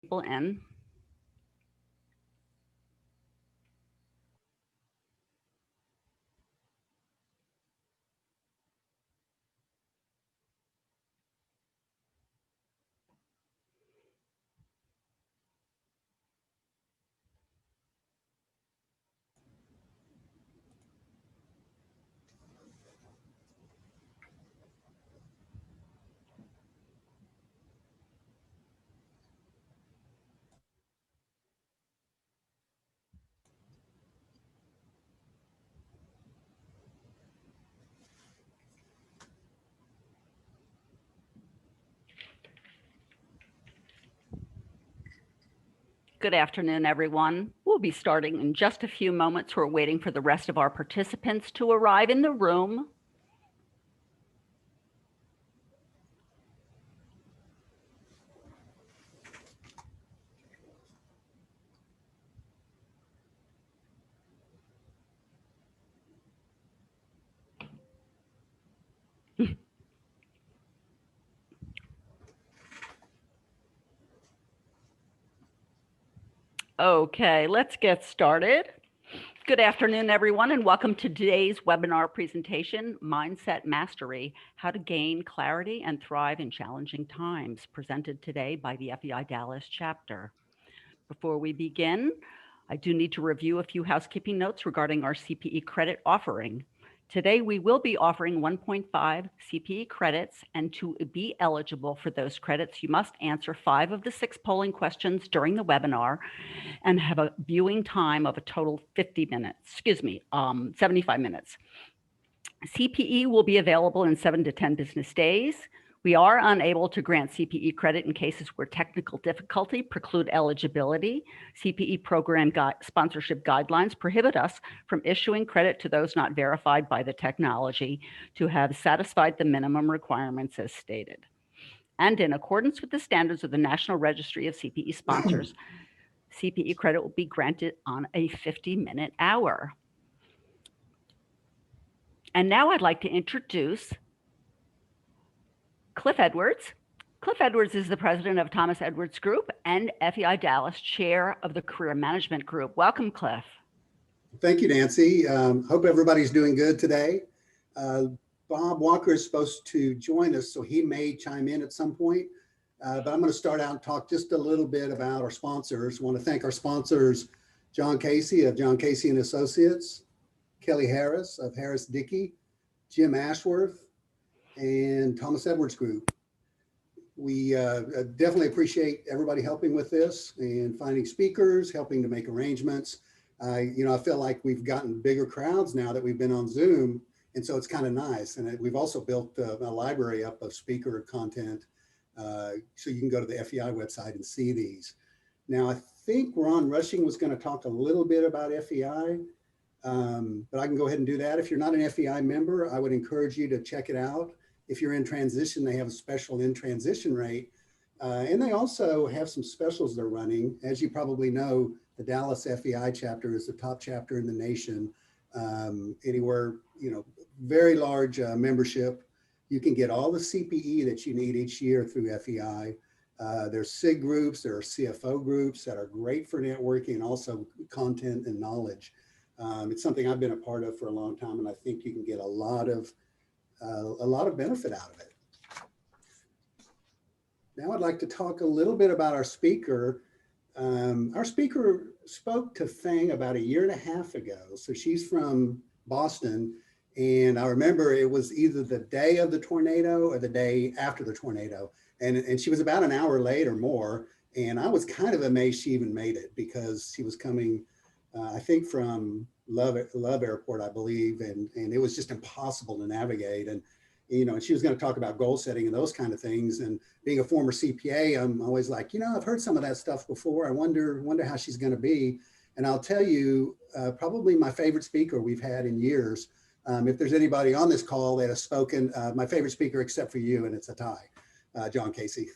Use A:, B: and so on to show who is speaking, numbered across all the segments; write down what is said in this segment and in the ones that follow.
A: People in. Good afternoon, everyone. We'll be starting in just a few moments. We're waiting for the rest of our participants to arrive in the room. Okay, let's get started. Good afternoon, everyone, and welcome to today's webinar presentation, Mindset Mastery, How to Gain Clarity and Thrive in Challenging Times, presented today by the FEI Dallas chapter. Before we begin, I do need to review a few housekeeping notes regarding our CPE credit offering. Today, we will be offering 1.5 CPE credits, and to be eligible for those credits, you must answer 5 of the 6 polling questions during the webinar and have a viewing time of a total 75 minutes. CPE will be available in 7 to 10 business days. We are unable to grant CPE credit in cases where technical difficulty preclude eligibility. CPE program sponsorship guidelines prohibit us from issuing credit to those not verified by the technology to have satisfied the minimum requirements as stated. And in accordance with the standards of the National Registry of CPE Sponsors, CPE credit will be granted on a 50-minute hour. And now I'd like to introduce Cliff Edwards. Cliff Edwards is the president of Thomas Edwards Group and FEI Dallas chair of the Career Management Group. Welcome, Cliff.
B: Thank you, Nancy. Hope everybody's doing good today. Bob Walker is supposed to join us, so he may chime in at some point. But I'm going to start out and talk just a little bit about our sponsors. I want to thank our sponsors, John Casey of John Casey and Associates, Kelly Harris of Harris Dickey, Jim Ashworth, and Thomas Edwards Group. We definitely appreciate everybody helping with this and finding speakers, helping to make arrangements. I feel like we've gotten bigger crowds now that we've been on Zoom, and so it's kind of nice. And we've also built a library up of speaker content, so you can go to the FEI website and see these. Now, I think Ron Rushing was going to talk a little bit about FEI, but I can go ahead and do that. If you're not an FEI member, I would encourage you to check it out. If you're in transition, they have a special in transition rate. And they also have some specials they're running. As you probably know, the Dallas FEI chapter is the top chapter in the nation. Anywhere, very large membership. You can get all the CPE that you need each year through FEI. There's SIG groups, there are CFO groups that are great for networking and also content and knowledge. It's something I've been a part of for a long time, and I think you can get a lot of benefit out of it. Now I'd like to talk a little bit about our speaker. Our speaker spoke to Fang about 1.5 years ago. So she's from Boston. And I remember it was either the day of the tornado or the day after the tornado. And she was about an hour late or more. And I was kind of amazed she even made it because she was coming, I think from Love Airport, I believe. And it was just impossible to navigate. And she was going to talk about goal setting and those kind of things. And being a former CPA, I'm always like, I've heard some of that stuff before. I wonder how she's going to be. And I'll tell you, probably my favorite speaker we've had in years. If there's anybody on this call that has spoken, my favorite speaker except for you, and it's a tie, John Casey.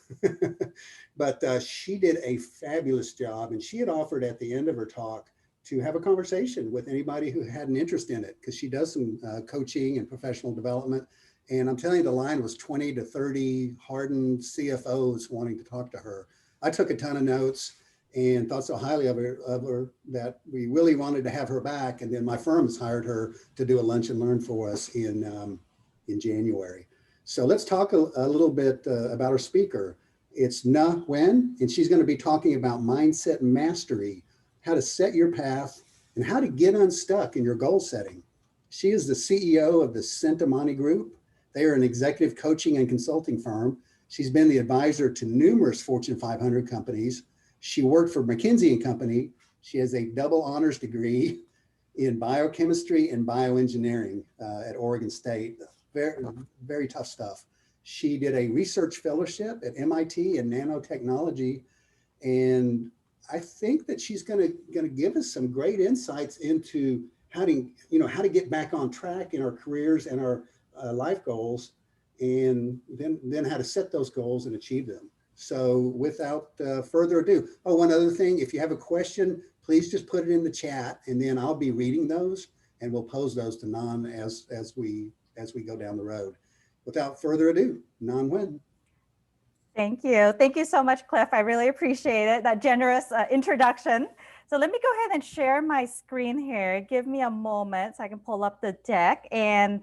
B: But she did a fabulous job. And she had offered at the end of her talk to have a conversation with anybody who had an interest in it, because she does some coaching and professional development. And I'm telling you, the line was 20 to 30 hardened CFOs wanting to talk to her. I took a ton of notes and thought so highly of her that we really wanted to have her back. And then my firm has hired her to do a lunch and learn for us in January. So let's talk a little bit about our speaker. It's Na Wen, and she's going to be talking about mindset mastery, how to set your path, and how to get unstuck in your goal setting. She is the CEO of the Centimani Group. They are an executive coaching and consulting firm. She's been the advisor to numerous Fortune 500 companies. She worked for McKinsey & Company. She has a double honors degree in biochemistry and bioengineering at Oregon State. Very, very tough stuff. She did a research fellowship at MIT in nanotechnology. And I think that she's going to give us some great insights into how to get back on track in our careers and our life goals, and then how to set those goals and achieve them. So without further ado, oh, one other thing, if you have a question, please just put it in the chat, and then I'll be reading those, and we'll pose those to Nan as we go down the road. Without further ado, Nan Wen.
C: Thank you. Thank you so much, Cliff. I really appreciate it, that generous introduction. So let me go ahead and share my screen here. Give me a moment so I can pull up the deck. And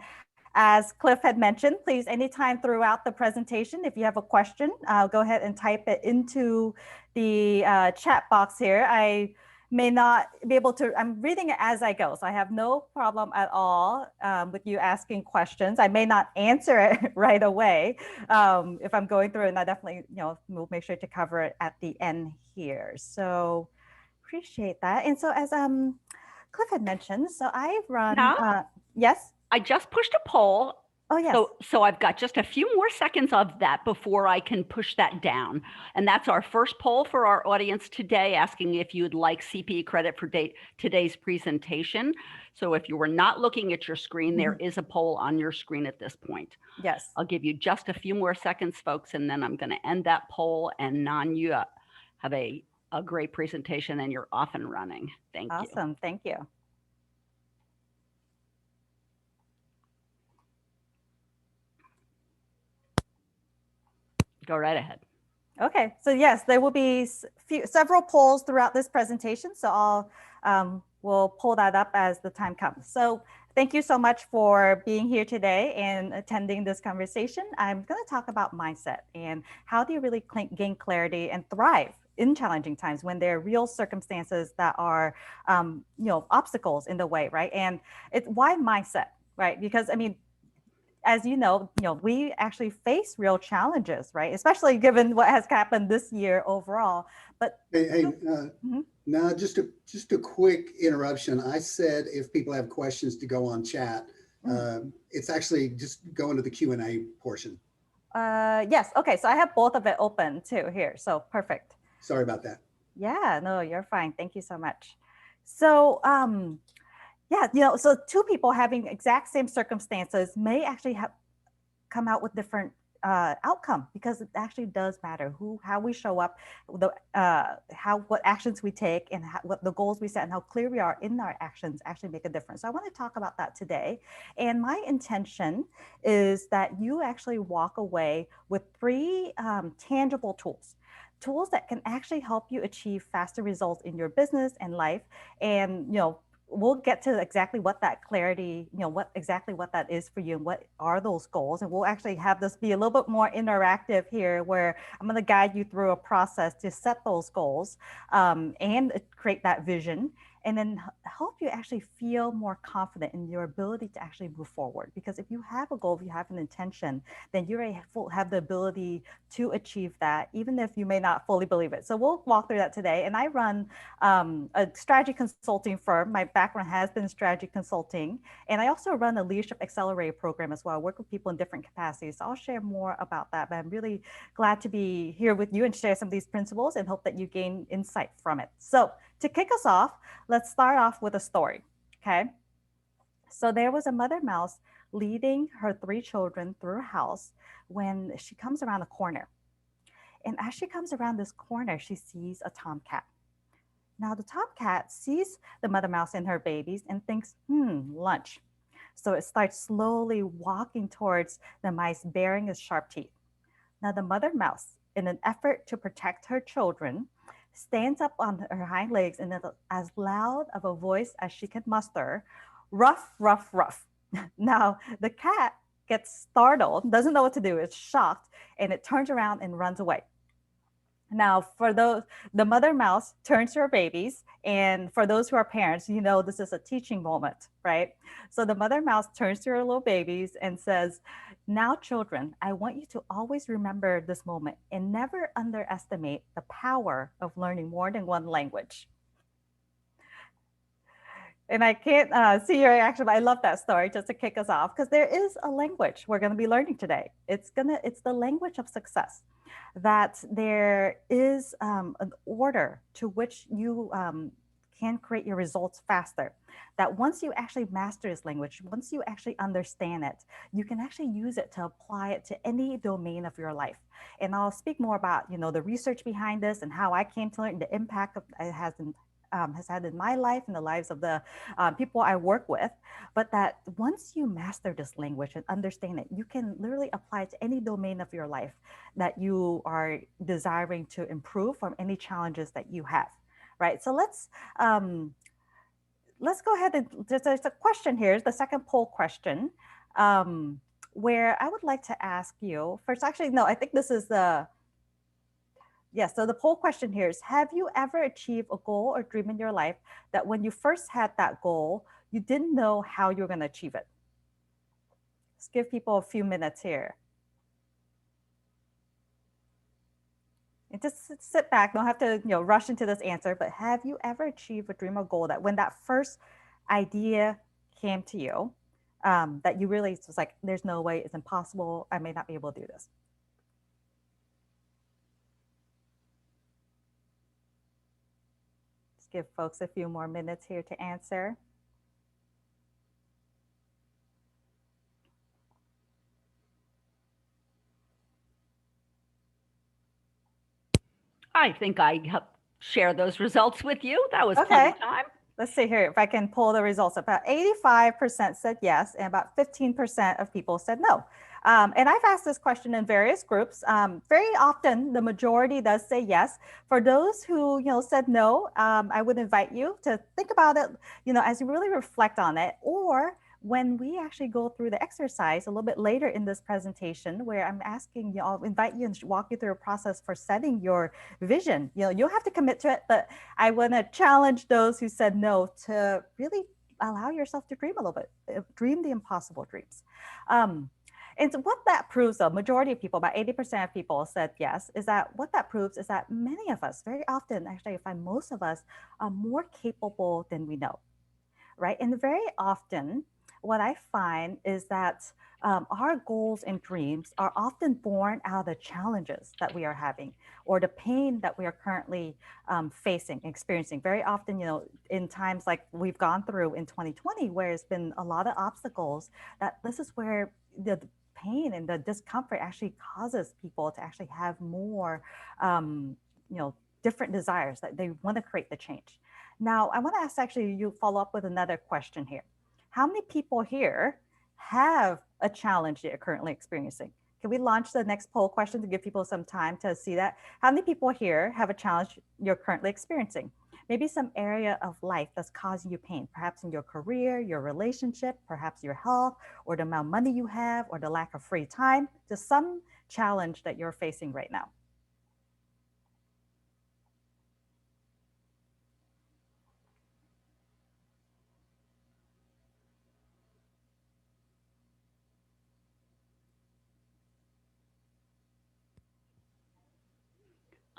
C: as Cliff had mentioned, please, anytime throughout the presentation, if you have a question, go ahead and type it into the chat box here. I may not be able to, I'm reading it as I go, so I have no problem at all with you asking questions. I may not answer it right away if I'm going through it, and I definitely, we'll make sure to cover it at the end here. So appreciate that. And so as Cliff had mentioned, so I run, yes?
A: I just pushed a poll.
C: Oh, yes.
A: So I've got just a few more seconds of that before I can push that down. And that's our first poll for our audience today, asking if you'd like CPE credit for today's presentation. So if you were not looking at your screen, there is a poll on your screen at this point.
C: Yes.
A: I'll give you just a few more seconds, folks, and then I'm going to end that poll. And Nan, you have a great presentation and you're off and running. Thank you.
C: Awesome. Thank you.
A: Go right ahead.
C: Okay, so yes, there will be several polls throughout this presentation, so we'll pull that up as the time comes. So thank you so much for being here today and attending this conversation. I'm going to talk about mindset and how do you really gain clarity and thrive in challenging times when there are real circumstances that are, obstacles in the way, right? And why mindset, right? Because I mean, as you know, we actually face real challenges, right? Especially given what has happened this year overall. But
B: no, just a quick interruption. I said if people have questions to go on chat, it's actually just go into the Q&A portion.
C: Yes. Okay. So I have both of it open too here. So perfect.
B: Sorry about that.
C: Yeah. No, you're fine. Thank you so much. So yeah, so two people having exact same circumstances may actually come out with different outcome, because it actually does matter how we show up, what actions we take, and what the goals we set, and how clear we are in our actions actually make a difference. So I want to talk about that today. And my intention is that you actually walk away with 3 tangible tools that can actually help you achieve faster results in your business and life. And we'll get to exactly what that clarity, what that is for you and what are those goals. And we'll actually have this be a little bit more interactive here, where I'm going to guide you through a process to set those goals and create that vision, and then help you actually feel more confident in your ability to actually move forward. Because if you have a goal, if you have an intention, then you already have the ability to achieve that, even if you may not fully believe it. So we'll walk through that today. And I run a strategy consulting firm. My background has been strategy consulting. And I also run a leadership accelerator program as well. I work with people in different capacities. So I'll share more about that. But I'm really glad to be here with you and share some of these principles and hope that you gain insight from it. So to kick us off, let's start off with a story, okay? So there was a mother mouse leading her 3 children through her house when she comes around a corner. And as she comes around this corner, she sees a tomcat. Now the tomcat sees the mother mouse and her babies and thinks, lunch. So it starts slowly walking towards the mice, bearing its sharp teeth. Now the mother mouse in an effort to protect her children, stands up on her hind legs and as loud of a voice as she could muster, ruff, ruff, ruff. Now, the cat gets startled, doesn't know what to do, it's shocked, and it turns around and runs away. Now, for those, the mother mouse turns to her babies, and for those who are parents, you know this is a teaching moment, right? So the mother mouse turns to her little babies and says, "Now, children, I want you to always remember this moment and never underestimate the power of learning more than one language." And I can't see your reaction, but I love that story just to kick us off because there is a language we're going to be learning today. It's the language of success. That there is an order to which you can create your results faster. That once you actually master this language, once you actually understand it, you can actually use it to apply it to any domain of your life. And I'll speak more about the research behind this and how I came to learn the impact it has had in my life and the lives of the people I work with, but that once you master this language and understand it, you can literally apply it to any domain of your life that you are desiring to improve from any challenges that you have, right? So let's go ahead and there's a question here, the second poll question, where I would like to ask you first. Actually, no, I think this is Yes, so the poll question here is, have you ever achieved a goal or dream in your life that when you first had that goal, you didn't know how you were going to achieve it? Let's give people a few minutes here. And just sit back, don't have to rush into this answer, but have you ever achieved a dream or goal that when that first idea came to you, that you really was like, there's no way, it's impossible, I may not be able to do this? Give folks a few more minutes here to answer.
A: I think I share those results with you. That was
C: Okay.
A: plenty of time.
C: Let's see here if I can pull the results. About 85% said yes, and about 15% of people said no. And I've asked this question in various groups. Very often, the majority does say yes. For those who said no, I would invite you to think about it, as you really reflect on it, or when we actually go through the exercise a little bit later in this presentation, where I'm asking you, I'll invite you and walk you through a process for setting your vision. You don't have to commit to it, but I want to challenge those who said no to really allow yourself to dream a little bit, dream the impossible dreams. And so what that proves, though, majority of people, about 80% of people said yes, is that what that proves is that many of us, very often, actually, I find most of us are more capable than we know, right? And very often, what I find is that our goals and dreams are often born out of the challenges that we are having or the pain that we are currently facing, experiencing. Very often, in times like we've gone through in 2020, where it's been a lot of obstacles, that this is where the pain and the discomfort actually causes people to actually have more, different desires that they want to create the change. Now, I want to ask actually you follow up with another question here. How many people here have a challenge that you're currently experiencing? Can we launch the next poll question to give people some time to see that? How many people here have a challenge you're currently experiencing? Maybe some area of life that's causing you pain, perhaps in your career, your relationship, perhaps your health, or the amount of money you have, or the lack of free time, just some challenge that you're facing right now.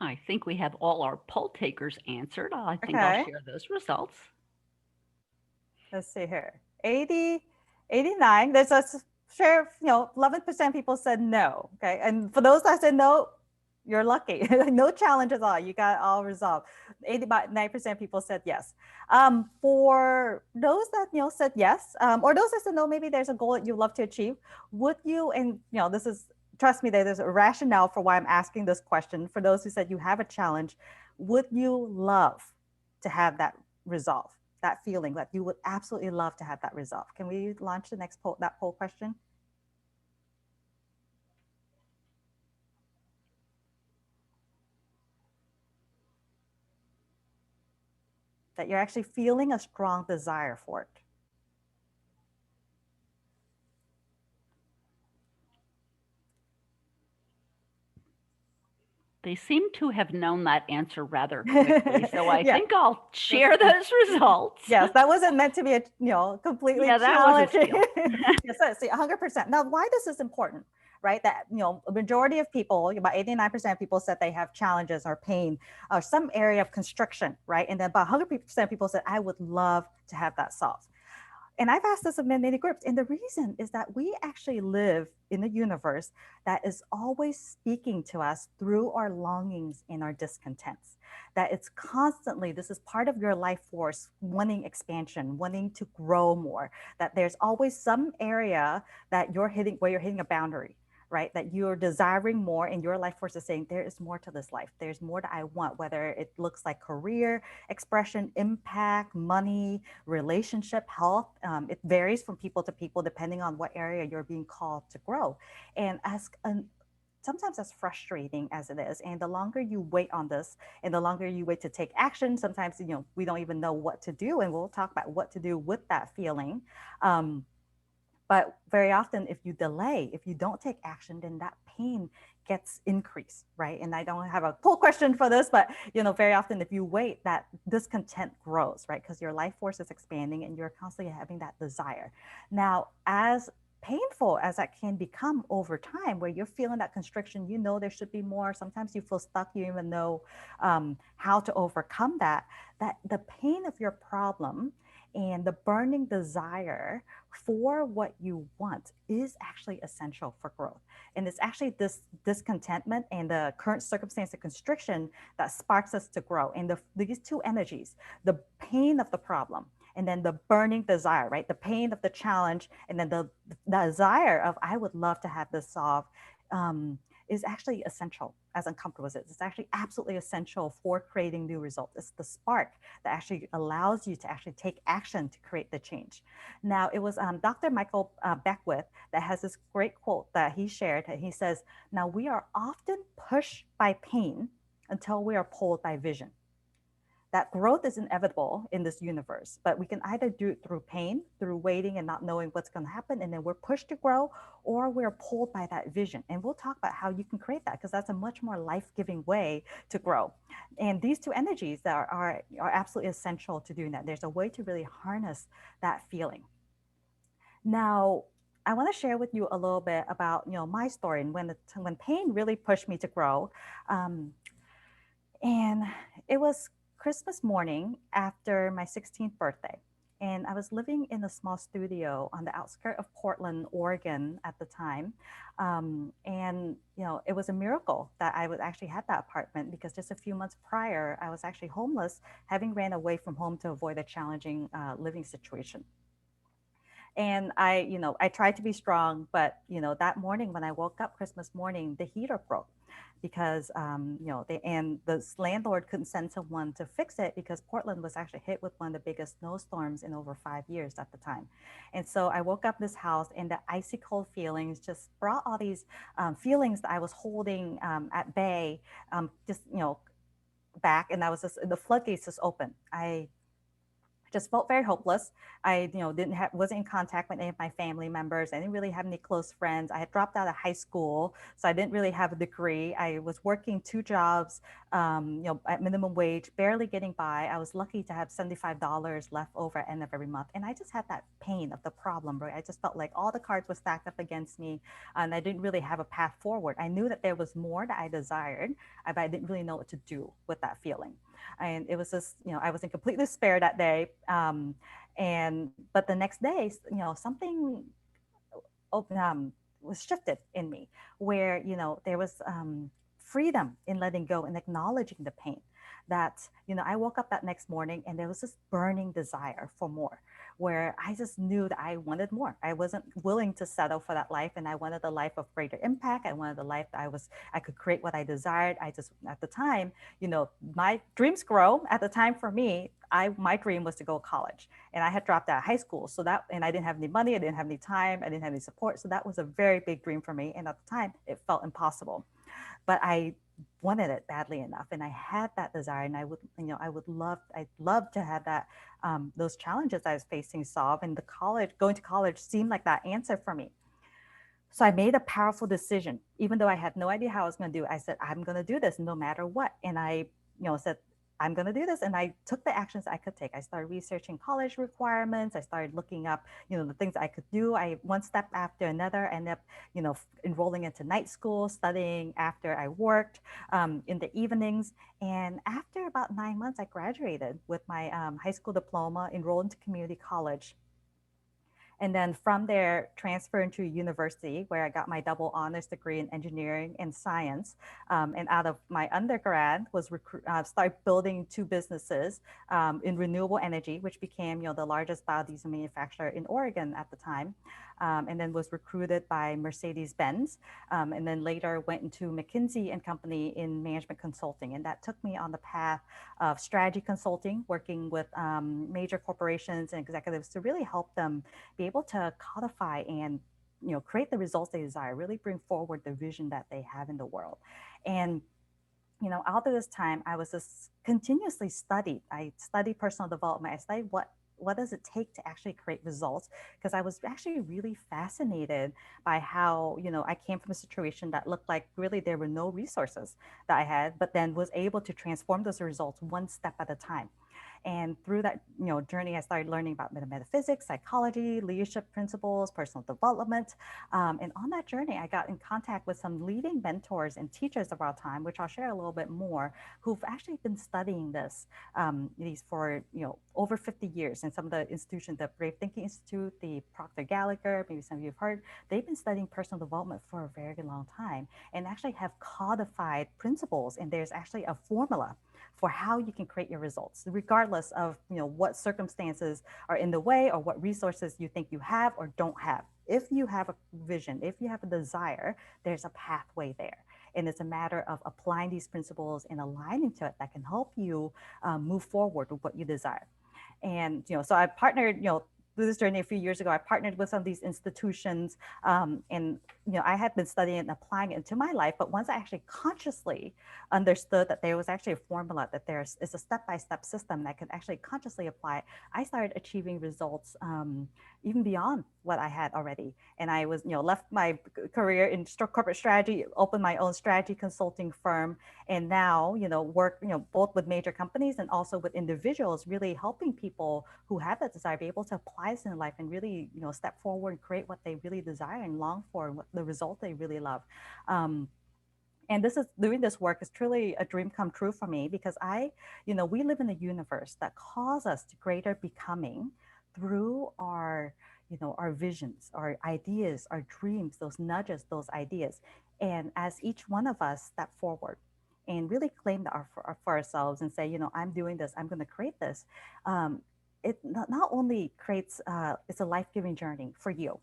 A: I think we have all our poll takers answered. I think I'll share those results.
C: Let's see here. 80, 89. There's a share, 11% people said no. Okay. And for those that said no, you're lucky. No challenge at all. You got it all resolved. 89% people said yes. For those that said yes, or those that said no, maybe there's a goal that you love to achieve. Would you? And this is, trust me, there's a rationale for why I'm asking this question. For those who said you have a challenge, would you love to have that resolve? That feeling that you would absolutely love to have that resolve. Can we launch the next poll, that poll question? that you're actually feeling a strong desire for it?
A: They seem to have known that answer rather quickly, so I
C: Yeah.
A: think I'll share those results.
C: Yes, that wasn't meant to be a, completely
A: Yeah, that was a
C: challenging.
A: steal.
C: Yes, so 100%. Now, why this is important, right? That, a majority of people, about 89% of people said they have challenges or pain or some area of constriction, right? And then about 100% of people said, I would love to have that solved. And I've asked this of many groups, and the reason is that we actually live in a universe that is always speaking to us through our longings and our discontents. That it's constantly, this is part of your life force, wanting expansion, wanting to grow more. That there's always some area that you're hitting, where you're hitting a boundary, right? That you're desiring more, and your life force is saying, there is more to this life. There's more that I want, whether it looks like career, expression, impact, money, relationship, health. It varies from people to people, depending on what area you're being called to grow. And sometimes as frustrating as it is, and the longer you wait on this, and the longer you wait to take action, sometimes, we don't even know what to do. And we'll talk about what to do with that feeling. But very often, if you delay, if you don't take action, then that pain gets increased, right? And I don't have a full question for this, but very often, if you wait, that discontent grows, right? Because your life force is expanding, and you're constantly having that desire. Now, as painful as that can become over time, where you're feeling that constriction, there should be more. Sometimes you feel stuck, you don't even know how to overcome that the pain of your problem and the burning desire for what you want is actually essential for growth. And it's actually this discontentment and the current circumstance of constriction that sparks us to grow. And these two energies, the pain of the problem and then the burning desire, right? The pain of the challenge and then the desire of, I would love to have this solved, is actually essential, as uncomfortable as it is. It's actually absolutely essential for creating new results. It's the spark that actually allows you to actually take action to create the change. Now, it was Dr. Michael Beckwith that has this great quote that he shared. He says, now we are often pushed by pain until we are pulled by vision. That growth is inevitable in this universe, but we can either do it through pain, through waiting and not knowing what's going to happen, and then we're pushed to grow, or we're pulled by that vision. And we'll talk about how you can create that, because that's a much more life-giving way to grow. And these two energies that are absolutely essential to doing that. There's a way to really harness that feeling. Now, I want to share with you a little bit about my story and when pain really pushed me to grow. And it was Christmas morning after my 16th birthday. And I was living in a small studio on the outskirts of Portland, Oregon at the time. And it was a miracle that I would actually have that apartment, because just a few months prior, I was actually homeless, having ran away from home to avoid a challenging living situation. And I tried to be strong, but that morning when I woke up Christmas morning, the heater broke, because the landlord couldn't send someone to fix it, because Portland was actually hit with one of the biggest snowstorms in over 5 years at the time. And so I woke up this house, and the icy cold feelings just brought all these feelings that I was holding at bay, back, and the floodgates just open. I just felt very hopeless. I, wasn't in contact with any of my family members. I didn't really have any close friends. I had dropped out of high school, so I didn't really have a degree. I was working 2 jobs, at minimum wage, barely getting by. I was lucky to have $75 left over at the end of every month. And I just had that pain of the problem, right? I just felt like all the cards were stacked up against me, and I didn't really have a path forward. I knew that there was more that I desired, but I didn't really know what to do with that feeling. And it was just, I was in complete despair that day. But the next day, something was shifted in me, where, there was freedom in letting go and acknowledging the pain. That, I woke up that next morning, and there was this burning desire for more, where I just knew that I wanted more. I wasn't willing to settle for that life, and I wanted a life of greater impact. I wanted a life that I could create what I desired. I just, at the time, my dreams grow. At the time for me, my dream was to go to college, and I had dropped out of high school. And I didn't have any money, I didn't have any time, I didn't have any support. So that was a very big dream for me. And at the time, it felt impossible. But I wanted it badly enough, and I had that desire, and I would, I'd love to have that, those challenges I was facing solved, and going to college seemed like that answer for me. So I made a powerful decision, even though I had no idea how I was going to do it. I said, I'm going to do this no matter what. And I, said, I'm going to do this. And I took the actions I could take. I started researching college requirements. I started looking up, the things I could do. I, one step after another, ended up, enrolling into night school, studying after I worked, in the evenings. And after about 9 months, I graduated with my high school diploma, enrolled into community college. And then from there, transfer into university where I got my double honors degree in engineering and science. And out of my undergrad was start building two businesses in renewable energy, which became the largest biodiesel manufacturer in Oregon at the time. And then was recruited by Mercedes-Benz. And then later went into McKinsey and Company in management consulting. And that took me on the path of strategy consulting, working with major corporations and executives to really help them be able to codify and create the results they desire, really bring forward the vision that they have in the world. And out of this time, I was just continuously studied. I studied personal development. I studied what does it take to actually create results, because I was actually really fascinated by how I came from a situation that looked like really there were no resources that I had, but then was able to transform those results one step at a time. And through that journey, I started learning about metaphysics, psychology, leadership principles, personal development. And on that journey, I got in contact with some leading mentors and teachers of our time, which I'll share a little bit more, who've actually been studying these for over 50 years. And some of the institutions, the Brave Thinking Institute, the Proctor Gallagher, maybe some of you have heard, they've been studying personal development for a very long time and actually have codified principles. And there's actually a formula for how you can create your results, regardless of what circumstances are in the way or what resources you think you have or don't have. If you have a vision, if you have a desire, there's a pathway there. And it's a matter of applying these principles and aligning to it that can help you move forward with what you desire. And so I partnered, through this journey a few years ago. I partnered with some of these institutions, and I had been studying and applying it into my life. But once I actually consciously understood that there was actually a formula, that there's a step-by-step system that could actually consciously apply, I started achieving results even beyond what I had already. And I was, left my career in corporate strategy, opened my own strategy consulting firm, and now, work, both with major companies and also with individuals, really helping people who have that desire be able to apply this in life and really, step forward and create what they really desire and long for, and what the result they really love. And doing this work is truly a dream come true for me, because we live in a universe that calls us to greater becoming through our visions, our ideas, our dreams, those nudges, those ideas. And as each one of us step forward and really claim that for ourselves and say, I'm doing this, I'm going to create this, it not only creates, it's a life-giving journey for you,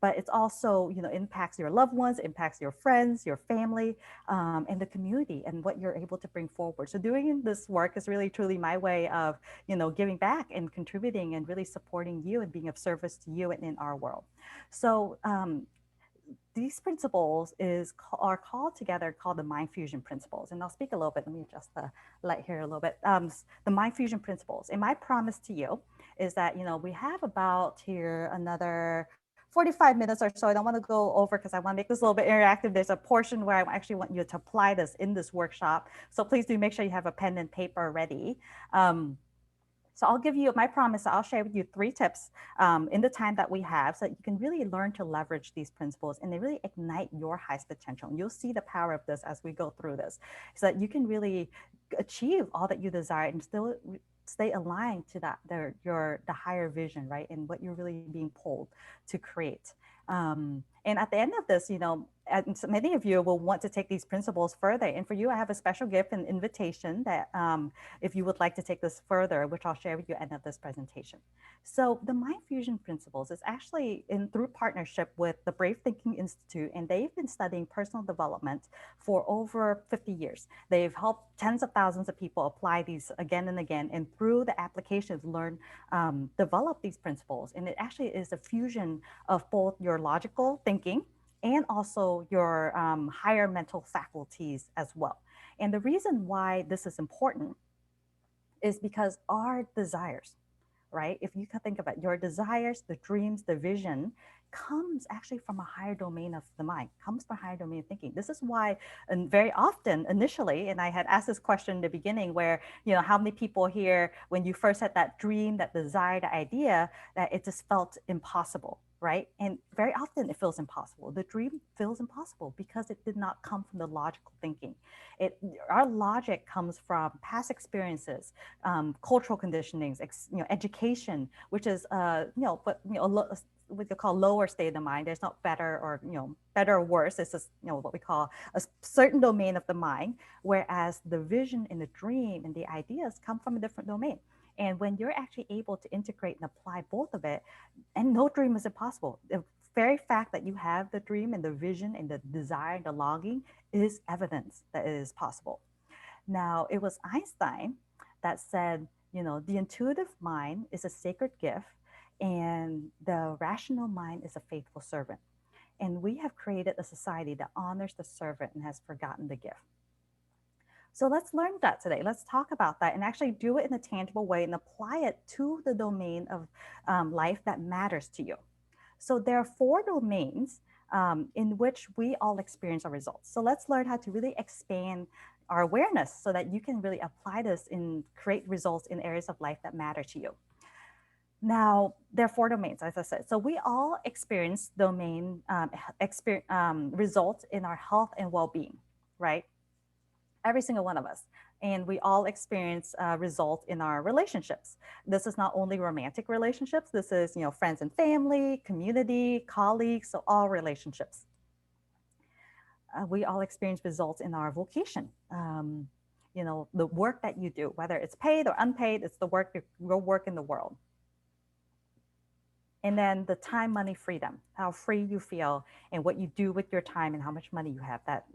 C: but it's also, impacts your loved ones, impacts your friends, your family, and the community, and what you're able to bring forward. So doing this work is really truly my way of, giving back and contributing and really supporting you and being of service to you and in our world. So these principles are called together, called the Mind Fusion Principles. And I'll speak a little bit, let me adjust the light here a little bit. The Mind Fusion Principles. And my promise to you is that, we have about here another 45 minutes or so. I don't want to go over because I want to make this a little bit interactive. There's a portion where I actually want you to apply this in this workshop. So please do make sure you have a pen and paper ready. So I'll give you my promise. I'll share with you 3 tips in the time that we have, so that you can really learn to leverage these principles and they really ignite your highest potential. And you'll see the power of this as we go through this, so that you can really achieve all that you desire and still stay aligned to the higher vision, right? And what you're really being pulled to create. And at the end of this, many of you will want to take these principles further. And for you, I have a special gift and invitation that if you would like to take this further, which I'll share with you at the end of this presentation. So the Mind Fusion Principles is actually through partnership with the Brave Thinking Institute, and they've been studying personal development for over 50 years. They've helped tens of thousands of people apply these again and again, and through the applications develop these principles. And it actually is a fusion of both your logical thinking and also your higher mental faculties as well. And the reason why this is important is because our desires, right? If you can think about your desires, the dreams, the vision comes actually from a higher domain of the mind, comes from a higher domain of thinking. This is why, and very often initially, and I had asked this question in the beginning where, how many people here, when you first had that dream, that desire, the idea, that it just felt impossible, right? And very often it feels impossible. The dream feels impossible because it did not come from the logical thinking. Our logic comes from past experiences, cultural conditionings, education, which is what we call lower state of the mind. There's not better or better or worse. It's just what we call a certain domain of the mind, whereas the vision and the dream and the ideas come from a different domain. And when you're actually able to integrate and apply both of it, and no dream is impossible. The very fact that you have the dream and the vision and the desire and the longing is evidence that it is possible. Now, it was Einstein that said, the intuitive mind is a sacred gift and the rational mind is a faithful servant. And we have created a society that honors the servant and has forgotten the gift. So let's learn that today. Let's talk about that and actually do it in a tangible way and apply it to the domain of life that matters to you. So there are 4 domains in which we all experience our results. So let's learn how to really expand our awareness so that you can really apply this and create results in areas of life that matter to you. Now, there are 4 domains, as I said. So we all experience results in our health and well-being, right? Every single one of us. And we all experience results in our relationships. This is not only romantic relationships. This is, friends and family, community, colleagues, so all relationships. We all experience results in our vocation. The work that you do, whether it's paid or unpaid, it's the work, your work in the world. And then the time, money, freedom, how free you feel and what you do with your time and how much money you have, that,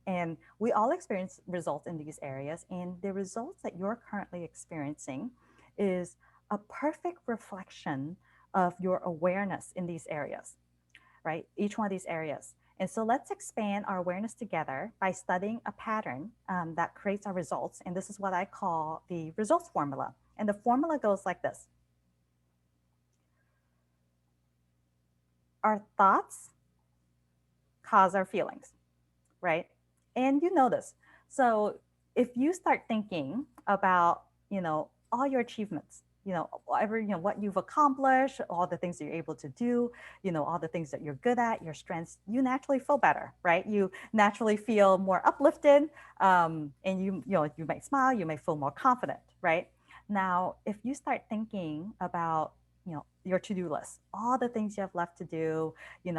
C: and we all experience results in these areas. And the results that you're currently experiencing is a perfect reflection of your awareness in these areas, right? Each one of these areas. And so let's expand our awareness together by studying a pattern that creates our results. And this is what I call the results formula. And the formula goes like this. Our thoughts cause our feelings, right? And you know this. So if you start thinking about, all your achievements, what you've accomplished, all the things that you're able to do, all the things that you're good at, your strengths, you naturally feel better, right? You naturally feel more uplifted, and you might smile, you may feel more confident, right? Now, if you start thinking about your to-do list, all the things you have left to do,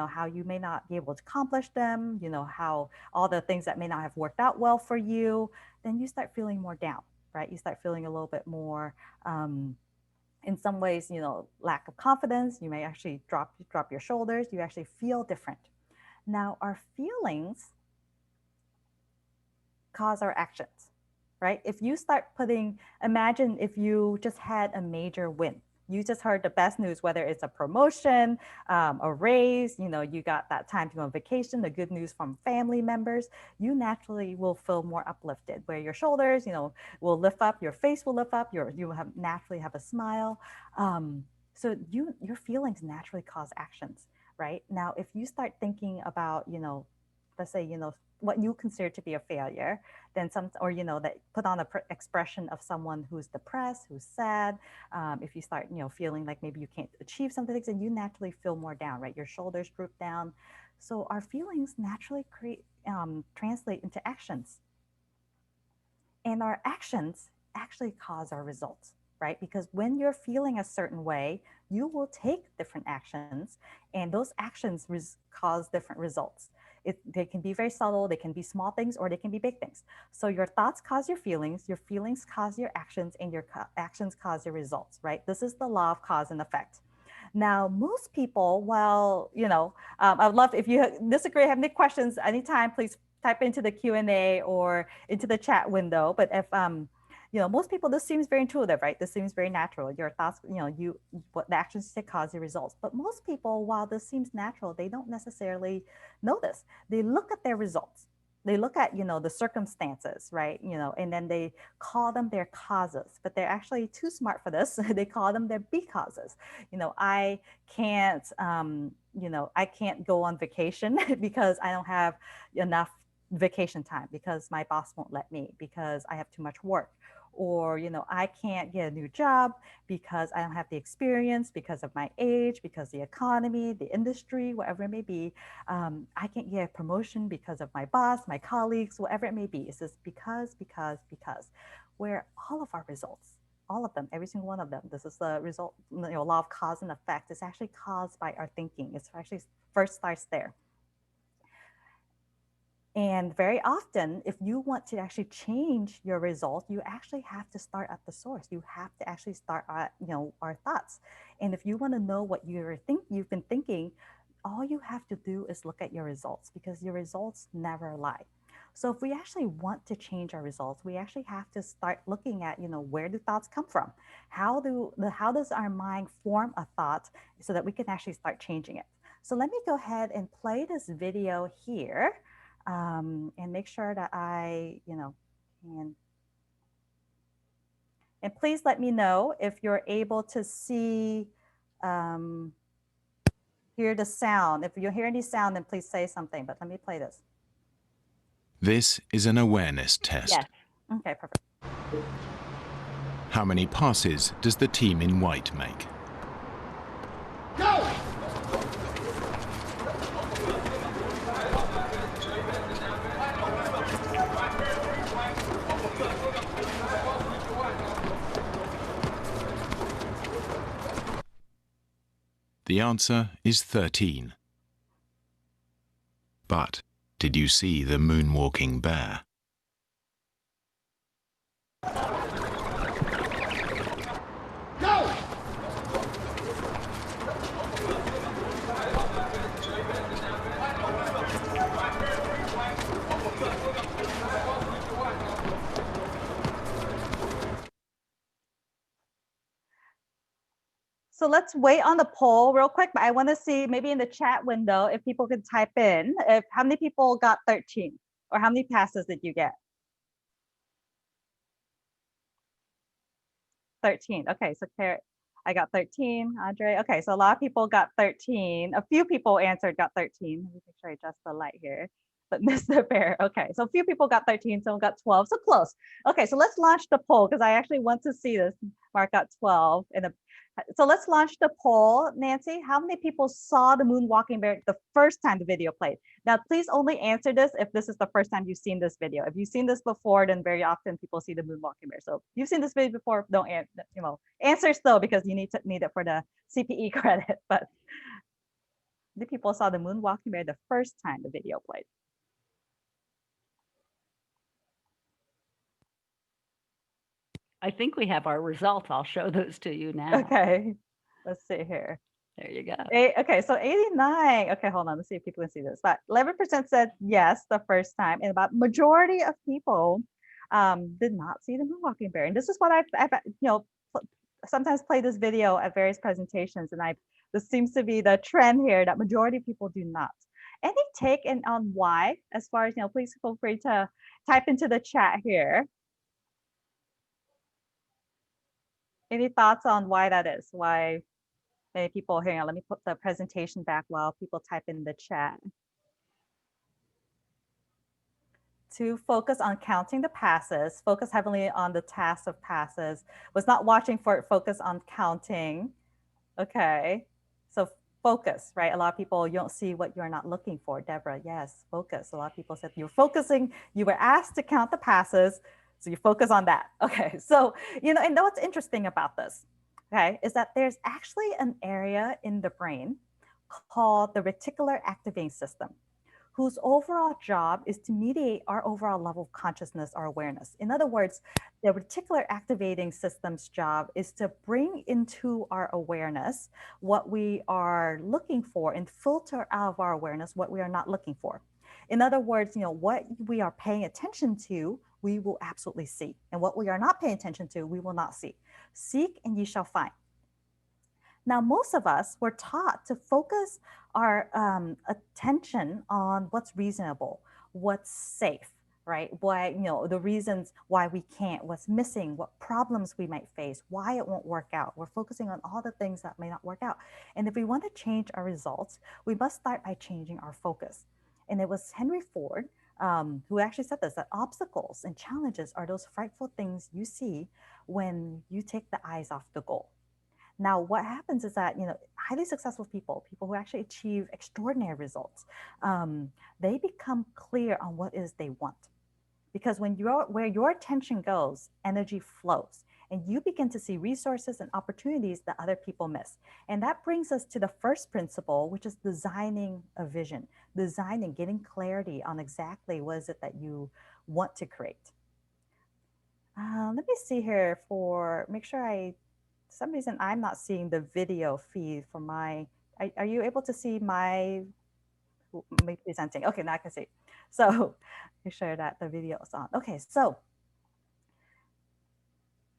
C: how you may not be able to accomplish them, how all the things that may not have worked out well for you, then you start feeling more down, right? You start feeling a little bit more, in some ways, lack of confidence. You may actually drop your shoulders. You actually feel different. Now, our feelings cause our actions, right? If you start imagine if you just had a major win. You just heard the best news, whether it's a promotion, a raise, you got that time to go on vacation, the good news from family members, you naturally will feel more uplifted, where your shoulders, will lift up, your face will lift up, you will naturally have a smile. So your feelings naturally cause actions, right? Now, if you start thinking about, let's say, what you consider to be a failure, then that put on expression of someone who's depressed, who's sad. If you start, feeling like maybe you can't achieve some things, and you naturally feel more down, right? Your shoulders droop down. So our feelings naturally translate into actions. And our actions actually cause our results, right? Because when you're feeling a certain way, you will take different actions, and those actions cause different results. They can be very subtle, they can be small things, or they can be big things. So your thoughts cause your feelings cause your actions, and your actions cause your results, right? This is the law of cause and effect. Now, most people, I would love if you disagree, have any questions, anytime, please type into the Q&A or into the chat window. But if, most people, this seems very intuitive, right? This seems very natural. Your thoughts, what the actions to cause your results. But most people, while this seems natural, they don't necessarily know this. They look at their results, they look at, the circumstances, right? And then they call them their causes, but they're actually too smart for this. They call them their B causes. I can't, I can't go on vacation because I don't have enough vacation time, because my boss won't let me, because I have too much work. Or, I can't get a new job because I don't have the experience, because of my age, because the economy, the industry, whatever it may be. I can't get a promotion because of my boss, my colleagues, whatever it may be. It's just because, where all of our results, all of them, every single one of them, this is the result, law of cause and effect, is actually caused by our thinking. It's actually first starts there. And very often, if you want to actually change your result, you actually have to start at the source. You have to actually start at, our thoughts. And if you want to know what you've been thinking, all you have to do is look at your results, because your results never lie. So if we actually want to change our results, we actually have to start looking at, where do thoughts come from? How does our mind form a thought so that we can actually start changing it? So let me go ahead and play this video here. And make sure that I, can. And please let me know if you're able to see, hear the sound. If you hear any sound, then please say something, but let me play this.
D: This is an awareness test.
A: Yes.
C: Okay, perfect.
D: How many passes does the team in white make?
E: Go!
D: The answer is 13. But did you see the moonwalking bear?
E: Go!
C: So let's wait on the poll real quick, but I want to see maybe in the chat window if people could type in how many people got 13, or how many passes did you get? 13. Okay, so I got 13. Andre, okay, so a lot of people got 13. A few people answered got 13. Let me make sure I adjust the light here. But Mr. Bear, okay, so a few people got 13, someone got 12, so close. Okay, so let's launch the poll, because I actually want to see this. Mark got 12. So let's launch the poll. Nancy, how many people saw the moonwalking bear the first time the video played? Now, please only answer this if this is the first time you've seen this video. If you've seen this before, then very often people see the moonwalking bear. So if you've seen this video before, don't answer still, because you need it for the CPE credit. But the people saw the moonwalking bear the first time the video played.
A: I think we have our results. I'll show those to you now.
C: Okay, let's see here.
A: There you go.
C: Okay, so 89. Okay, hold on. Let's see if people can see this. But 11% said yes the first time, and about majority of people did not see the moonwalking bear. And this is what I've sometimes play this video at various presentations, and this seems to be the trend here that majority of people do not. Any take on why? As far as please feel free to type into the chat here. Any thoughts on why that is? Why many people here? Let me put the presentation back while people type in the chat. To focus on counting the passes, focus heavily on the task of passes, was not watching for it, focus on counting. Okay, so focus, right? A lot of people, you don't see what you're not looking for. Deborah, yes, focus. A lot of people said you're focusing, you were asked to count the passes, so you focus on that. Okay, so, and what's interesting about this, okay, is that there's actually an area in the brain called the reticular activating system, whose overall job is to mediate our overall level of consciousness or awareness. In other words, the reticular activating system's job is to bring into our awareness what we are looking for and filter out of our awareness what we are not looking for. In other words, what we are paying attention to, we will absolutely see. And what we are not paying attention to, we will not see. Seek and ye shall find. Now, most of us were taught to focus our attention on what's reasonable, what's safe, right? Why, the reasons why we can't, what's missing, what problems we might face, why it won't work out. We're focusing on all the things that may not work out. And if we want to change our results, we must start by changing our focus. And it was Henry Ford who actually said this, that obstacles and challenges are those frightful things you see when you take the eyes off the goal. Now, what happens is that, highly successful people, people who actually achieve extraordinary results, they become clear on what it is they want. Because where your attention goes, energy flows, and you begin to see resources and opportunities that other people miss. And that brings us to the first principle, which is designing a vision, designing, getting clarity on exactly what is it that you want to create. Let me see here make sure some reason I'm not seeing the video feed for are you able to see me presenting? Okay, now I can see. So make sure that the video is on. Okay, so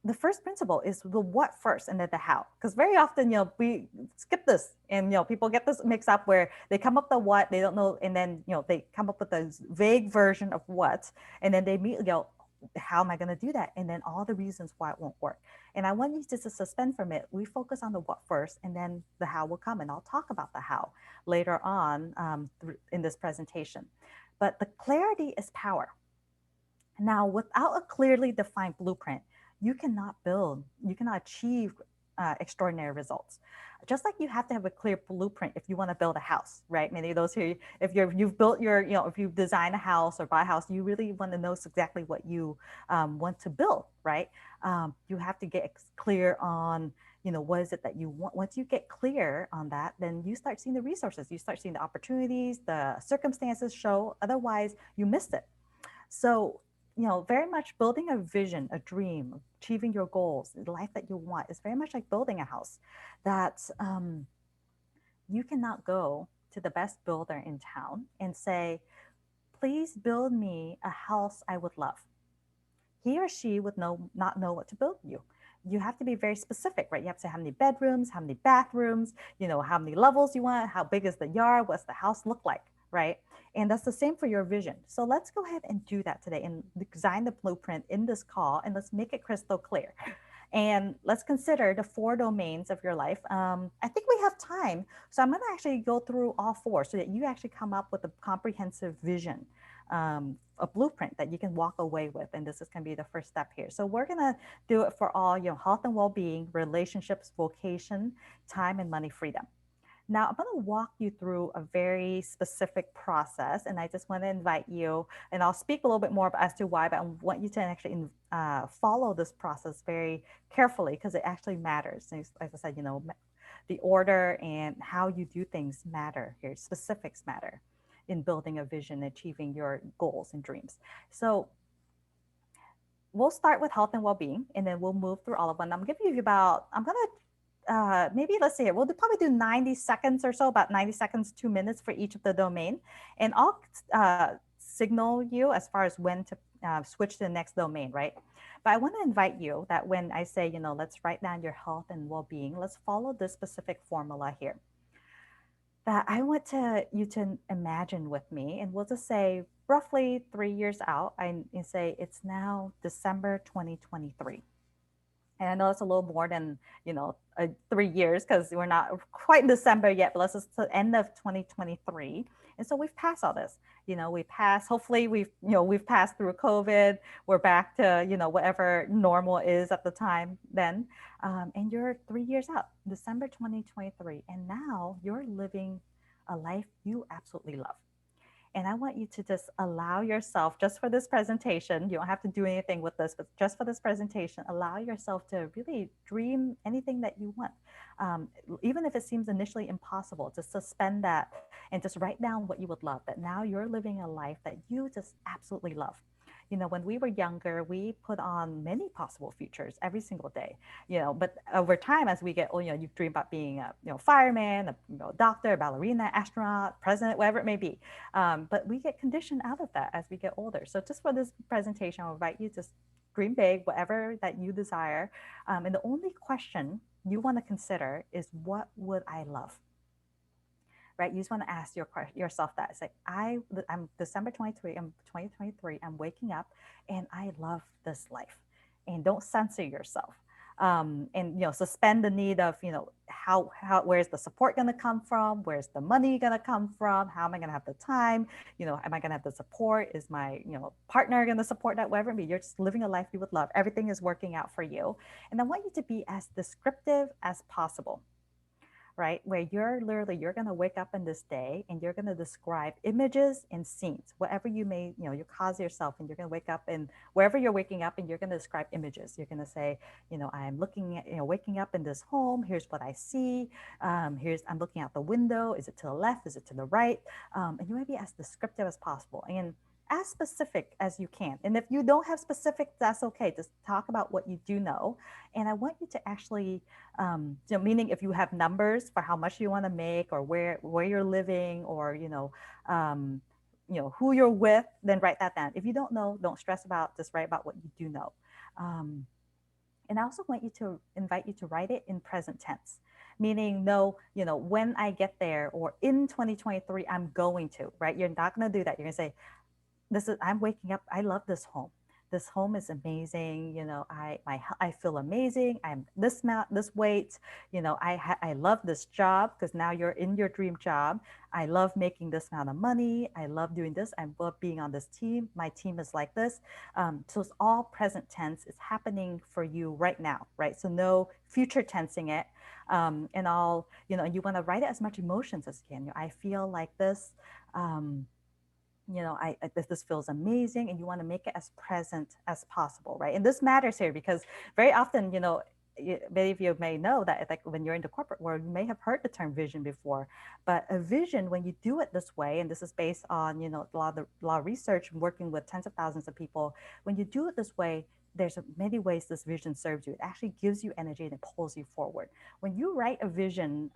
C: the first principle is the what first and then the how. Because very often, we skip this and, people get this mixed up where they come up with the what, they don't know, and then, they come up with a vague version of what, and then they immediately go, how am I going to do that? And then all the reasons why it won't work. And I want you to suspend from it. We focus on the what first, and then the how will come. And I'll talk about the how later on in this presentation. But the clarity is power. Now, without a clearly defined blueprint, you cannot achieve extraordinary results. Just like you have to have a clear blueprint if you want to build a house, right? Many of those who, if you've built if you design a house or buy a house, you really want to know exactly what you want to build, right? You have to get clear on, what is it that you want. Once you get clear on that, then you start seeing the resources, you start seeing the opportunities, the circumstances show, otherwise you missed it. So, very much building a vision, a dream, achieving your goals, the life that you want is very much like building a house that you cannot go to the best builder in town and say, please build me a house I would love. He or she would not know what to build you. You have to be very specific, right? You have to say how many bedrooms, how many bathrooms, how many levels you want, how big is the yard, what's the house look like, right? And that's the same for your vision. So let's go ahead and do that today and design the blueprint in this call, and let's make it crystal clear. And let's consider the 4 domains of your life. I think we have time. So I'm going to actually go through all 4 so that you actually come up with a comprehensive vision, a blueprint that you can walk away with. And this is going to be the first step here. So we're going to do it for all, health and well-being, relationships, vocation, time, and money freedom. Now, I'm going to walk you through a very specific process, and I just want to invite you, and I'll speak a little bit more as to why, but I want you to actually follow this process very carefully because it actually matters. And as I said, the order and how you do things matter here. Specifics matter in building a vision, achieving your goals and dreams. So we'll start with health and well-being, and then we'll move through all of them. I'm going to give you maybe let's see here. We'll probably do 90 seconds or so, about 90 seconds, 2 minutes for each of the domain. And I'll signal you as far as when to switch to the next domain, right? But I want to invite you that when I say, let's write down your health and well-being, let's follow this specific formula here. That I want you to imagine with me, and we'll just say roughly 3 years out, I say it's now December 2023. And I know it's a little more than, 3 years because we're not quite in December yet, but let's just the end of 2023. And so we've passed all this, hopefully we've passed through COVID. We're back to, whatever normal is at the time then. And you're 3 years out, December 2023. And now you're living a life you absolutely love. And I want you to just allow yourself, just for this presentation, you don't have to do anything with this, but just for this presentation, allow yourself to really dream anything that you want. Even if it seems initially impossible, just suspend that and just write down what you would love, that now you're living a life that you just absolutely love. When we were younger, we put on many possible futures every single day, but over time, as we get older, you dream about being a, fireman, a doctor, a ballerina, astronaut, president, whatever it may be. But we get conditioned out of that as we get older. So just for this presentation, I'll invite you to dream big, whatever that you desire. And the only question you want to consider is, what would I love? right? You just want to ask yourself that. It's like, I'm December 23, I'm 2023, I'm waking up and I love this life. And don't censor yourself. And suspend the need of how where's the support going to come from, where's the money going to come from, how am I going to have the time, am I going to have the support, is my partner going to support that, whatever it be. You're just living a life you would love, everything is working out for you. And I want you to be as descriptive as possible, right? Where you're going to wake up in this day and you're going to describe images and scenes, whatever you may, you cause yourself, and you're going to wake up and wherever you're waking up and you're going to describe images. You're going to say, I'm looking at, waking up in this home. Here's what I see. I'm looking out the window. Is it to the left? Is it to the right? And you want to be as descriptive as possible and as specific as you can. And if you don't have specifics, that's okay. Just talk about what you do know. And I want you to actually, meaning if you have numbers for how much you want to make, or where you're living, or who you're with, then write that down. If you don't know, don't stress about. Just write about what you do know. And I also want you to invite you to write it in present tense, meaning when I get there, or in 2023, I'm going to, right? You're not going to do that. You're going to say, I'm waking up. I love this home. This home is amazing. I feel amazing. I'm this weight. I love this job, because now you're in your dream job. I love making this amount of money. I love doing this. I love being on this team. My team is like this. So it's all present tense. It's happening for you right now, right? So no future tensing it. And you want to write it as much emotions as you can. I feel like this. This feels amazing, and you want to make it as present as possible, right? And this matters here because very often, many of you may know that, like, when you're in the corporate world, you may have heard the term vision before, but a vision, when you do it this way, and this is based on, a lot of research, working with tens of thousands of people, when you do it this way, there's many ways this vision serves you. It actually gives you energy and it pulls you forward. When you write a vision,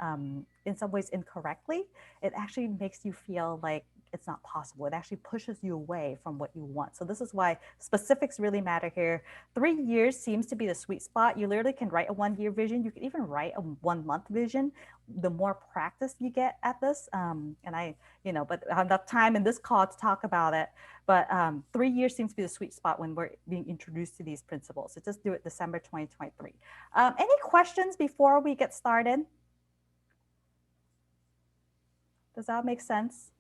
C: in some ways incorrectly, it actually makes you feel like it's not possible. It actually pushes you away from what you want. So this is why specifics really matter here. 3 years seems to be the sweet spot. You literally can write a 1-year vision. You can even write a 1-month vision. The more practice you get at this, but I have enough time in this call to talk about it. But 3 years seems to be the sweet spot when we're being introduced to these principles. So just do it December 2023. Any questions before we get started? Does that make sense?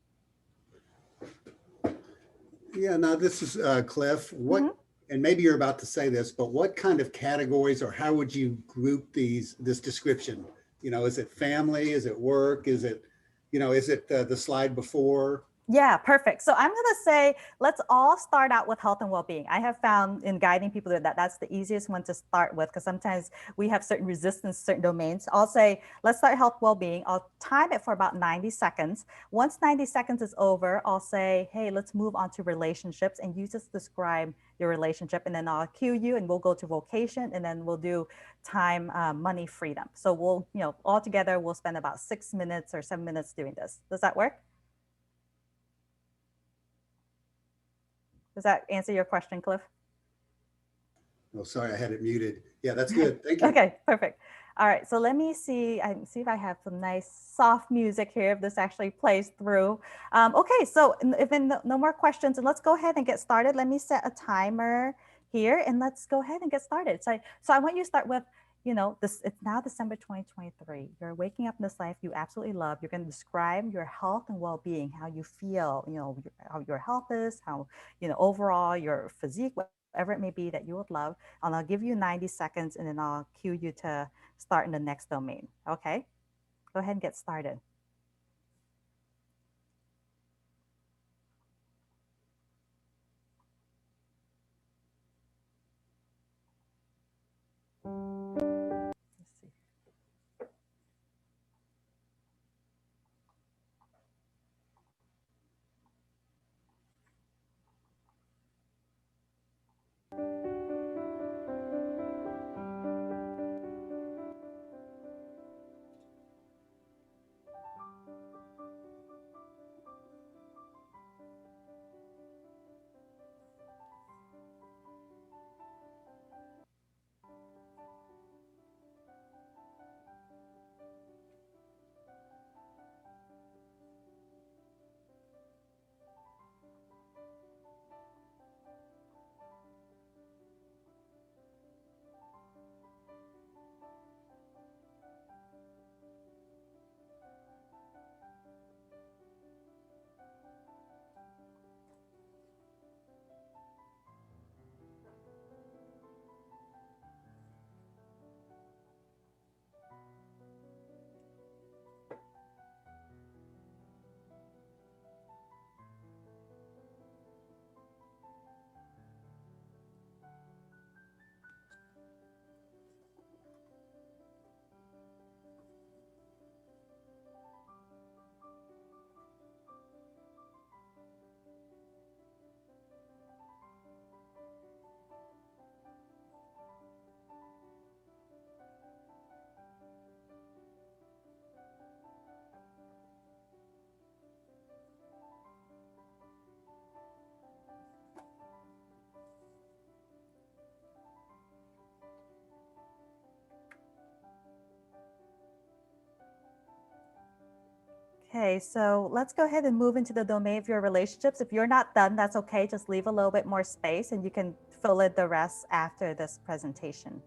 B: Yeah, now this is Cliff. And maybe you're about to say this, but what kind of categories, or how would you group this description? Is it family? Is it work? Is it, is it the slide before?
C: Yeah, perfect. So I'm going to say, let's all start out with health and well-being. I have found in guiding people that that's the easiest one to start with, because sometimes we have certain resistance, certain domains. I'll say, let's start health, well-being. I'll time it for about 90 seconds. Once 90 seconds is over, I'll say, hey, let's move on to relationships, and you just describe your relationship, and then I'll cue you and we'll go to vocation, and then we'll do time, money, freedom. So we'll, all together, we'll spend about 6 minutes or 7 minutes doing this. Does that work? Does that answer your question, Cliff?
B: Oh, sorry, I had it muted. Yeah, that's good. Thank you.
C: Okay, perfect. All right, so let me see if I have some nice soft music here, if this actually plays through. Okay, so if no more questions, and let's go ahead and get started. Let me set a timer here, and let's go ahead and get started. So I want you to start with, it's now December 2023. You're waking up in this life you absolutely love. You're going to describe your health and well-being, how you feel, how your health is, how, overall your physique, whatever it may be that you would love. And I'll give you 90 seconds, and then I'll cue you to start in the next domain. Okay, go ahead and get started. Okay, so let's go ahead and move into the domain of your relationships. If you're not done, that's okay. Just leave a little bit more space and you can fill in the rest after this presentation.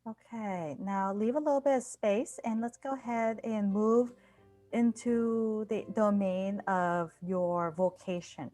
C: Okay, now leave a little bit of space and let's go ahead and move into the domain of your vocation.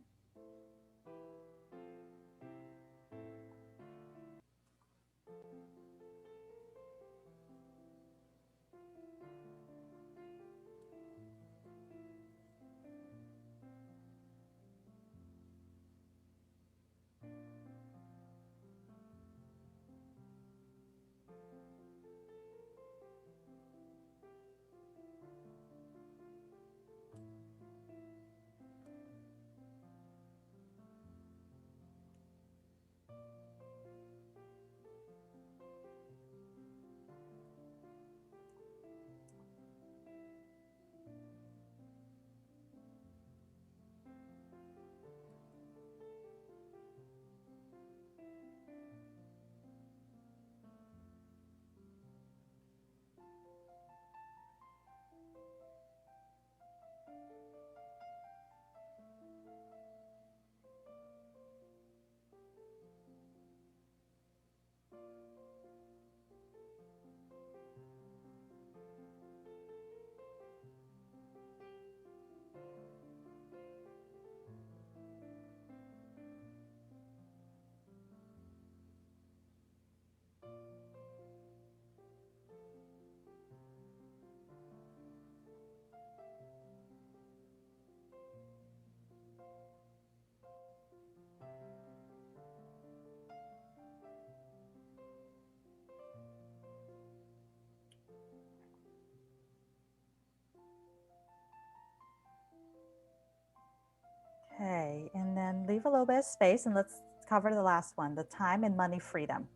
C: Okay, and then leave a little bit of space and let's cover the last one, the time and money freedom.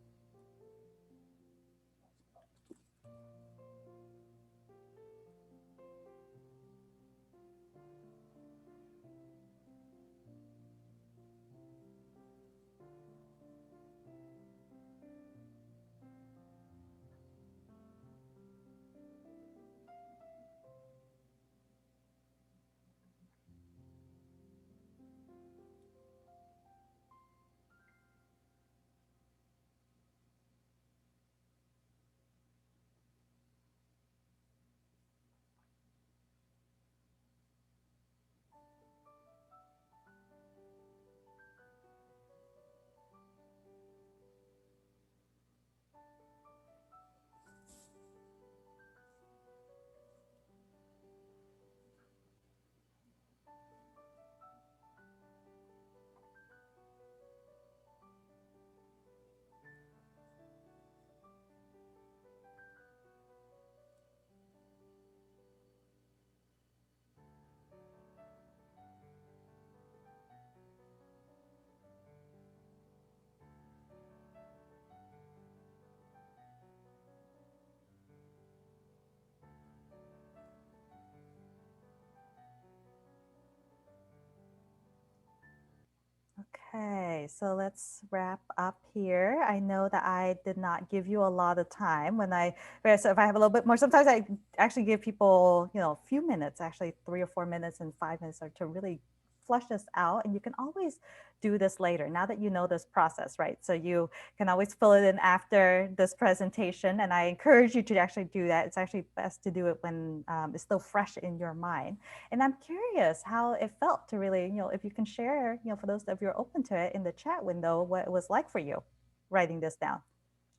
C: so let's wrap up here. I know that I did not give you a lot of time so if I have a little bit more, sometimes I actually give people, a few minutes, actually 3 or 4 minutes and 5 minutes to really flush this out. And you can always do this later now that you know this process, right? So you can always fill it in after this presentation. And I encourage you to actually do that. It's actually best to do it when it's still fresh in your mind. And I'm curious how it felt to really, if you can share, for those of you who are open to it in the chat window, what it was like for you writing this down,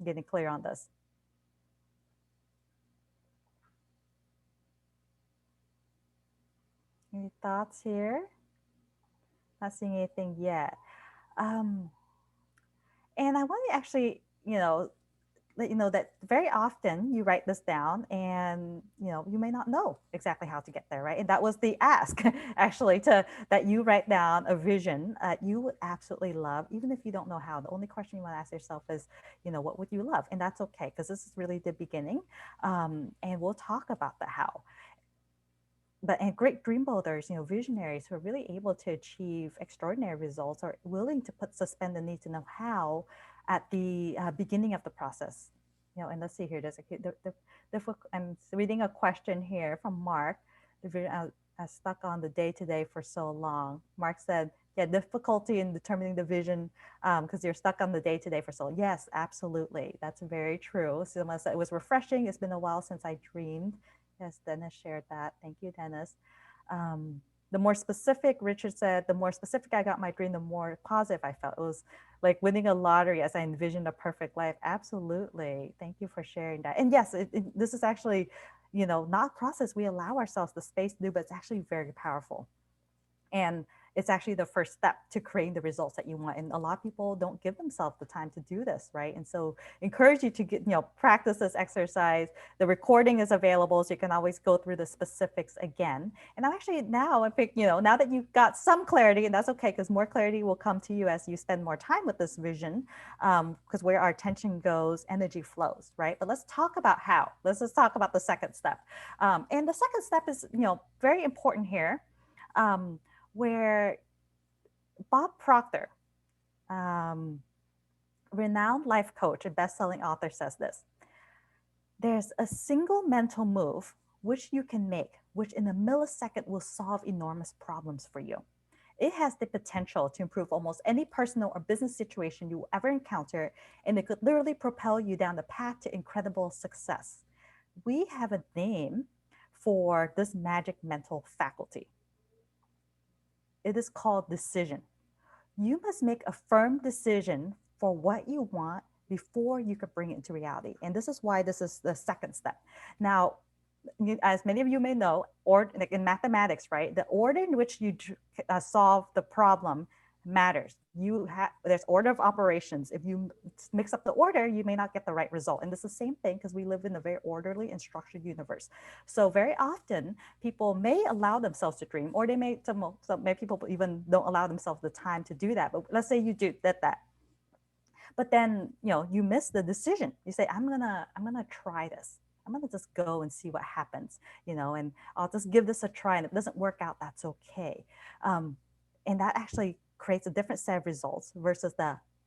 C: getting clear on this. Any thoughts here? Not seeing anything yet. And I want to actually, let you know that very often you write this down and you may not know exactly how to get there, right? And that was the ask actually, that you write down a vision you would absolutely love, even if you don't know how. The only question you want to ask yourself is, what would you love? And that's okay, because this is really the beginning, and we'll talk about the how. And great dream builders, visionaries who are really able to achieve extraordinary results are willing to suspend the need to know how at the beginning of the process. And let's see here. I'm reading a question here from Mark. I stuck on the day-to-day for so long. Mark said, yeah, difficulty in determining the vision because you're stuck on the day-to-day for so long. Yes, absolutely. That's very true. Someone said it was refreshing. It's been a while since I dreamed. Yes, Dennis shared that. Thank you, Dennis. The more specific, Richard said, the more specific I got my dream, the more positive I felt. It was like winning a lottery as I envisioned a perfect life. Absolutely. Thank you for sharing that. And yes, this is actually, not a process we allow ourselves the space to do, but it's actually very powerful. And it's actually the first step to creating the results that you want. And a lot of people don't give themselves the time to do this, right? And so encourage you to practice this exercise. The recording is available, so you can always go through the specifics again. And I'm actually now, now that you've got some clarity, and that's okay, because more clarity will come to you as you spend more time with this vision, because where our attention goes, energy flows, right? But let's talk about how. Let's just talk about the second step. And the second step is, very important here. Where Bob Proctor, renowned life coach and best-selling author, says this: there's a single mental move which you can make, which in a millisecond will solve enormous problems for you. It has the potential to improve almost any personal or business situation you will ever encounter, and it could literally propel you down the path to incredible success. We have a name for this magic mental faculty. It is called decision. You must make a firm decision for what you want before you could bring it into reality. And this is why this is the second step. Now, as many of you may know, or like in mathematics, right, the order in which you solve the problem matters. There's order of operations. If you mix up the order, you may not get the right result. And this is the same thing because we live in a very orderly and structured universe. So very often people may allow themselves to dream, or many people even don't allow themselves the time to do that. But let's say you did that. But then, you miss the decision. You say, I'm gonna try this. I'm gonna just go and see what happens, and I'll just give this a try. And if it doesn't work out, that's okay. And that actually creates a different set of results versus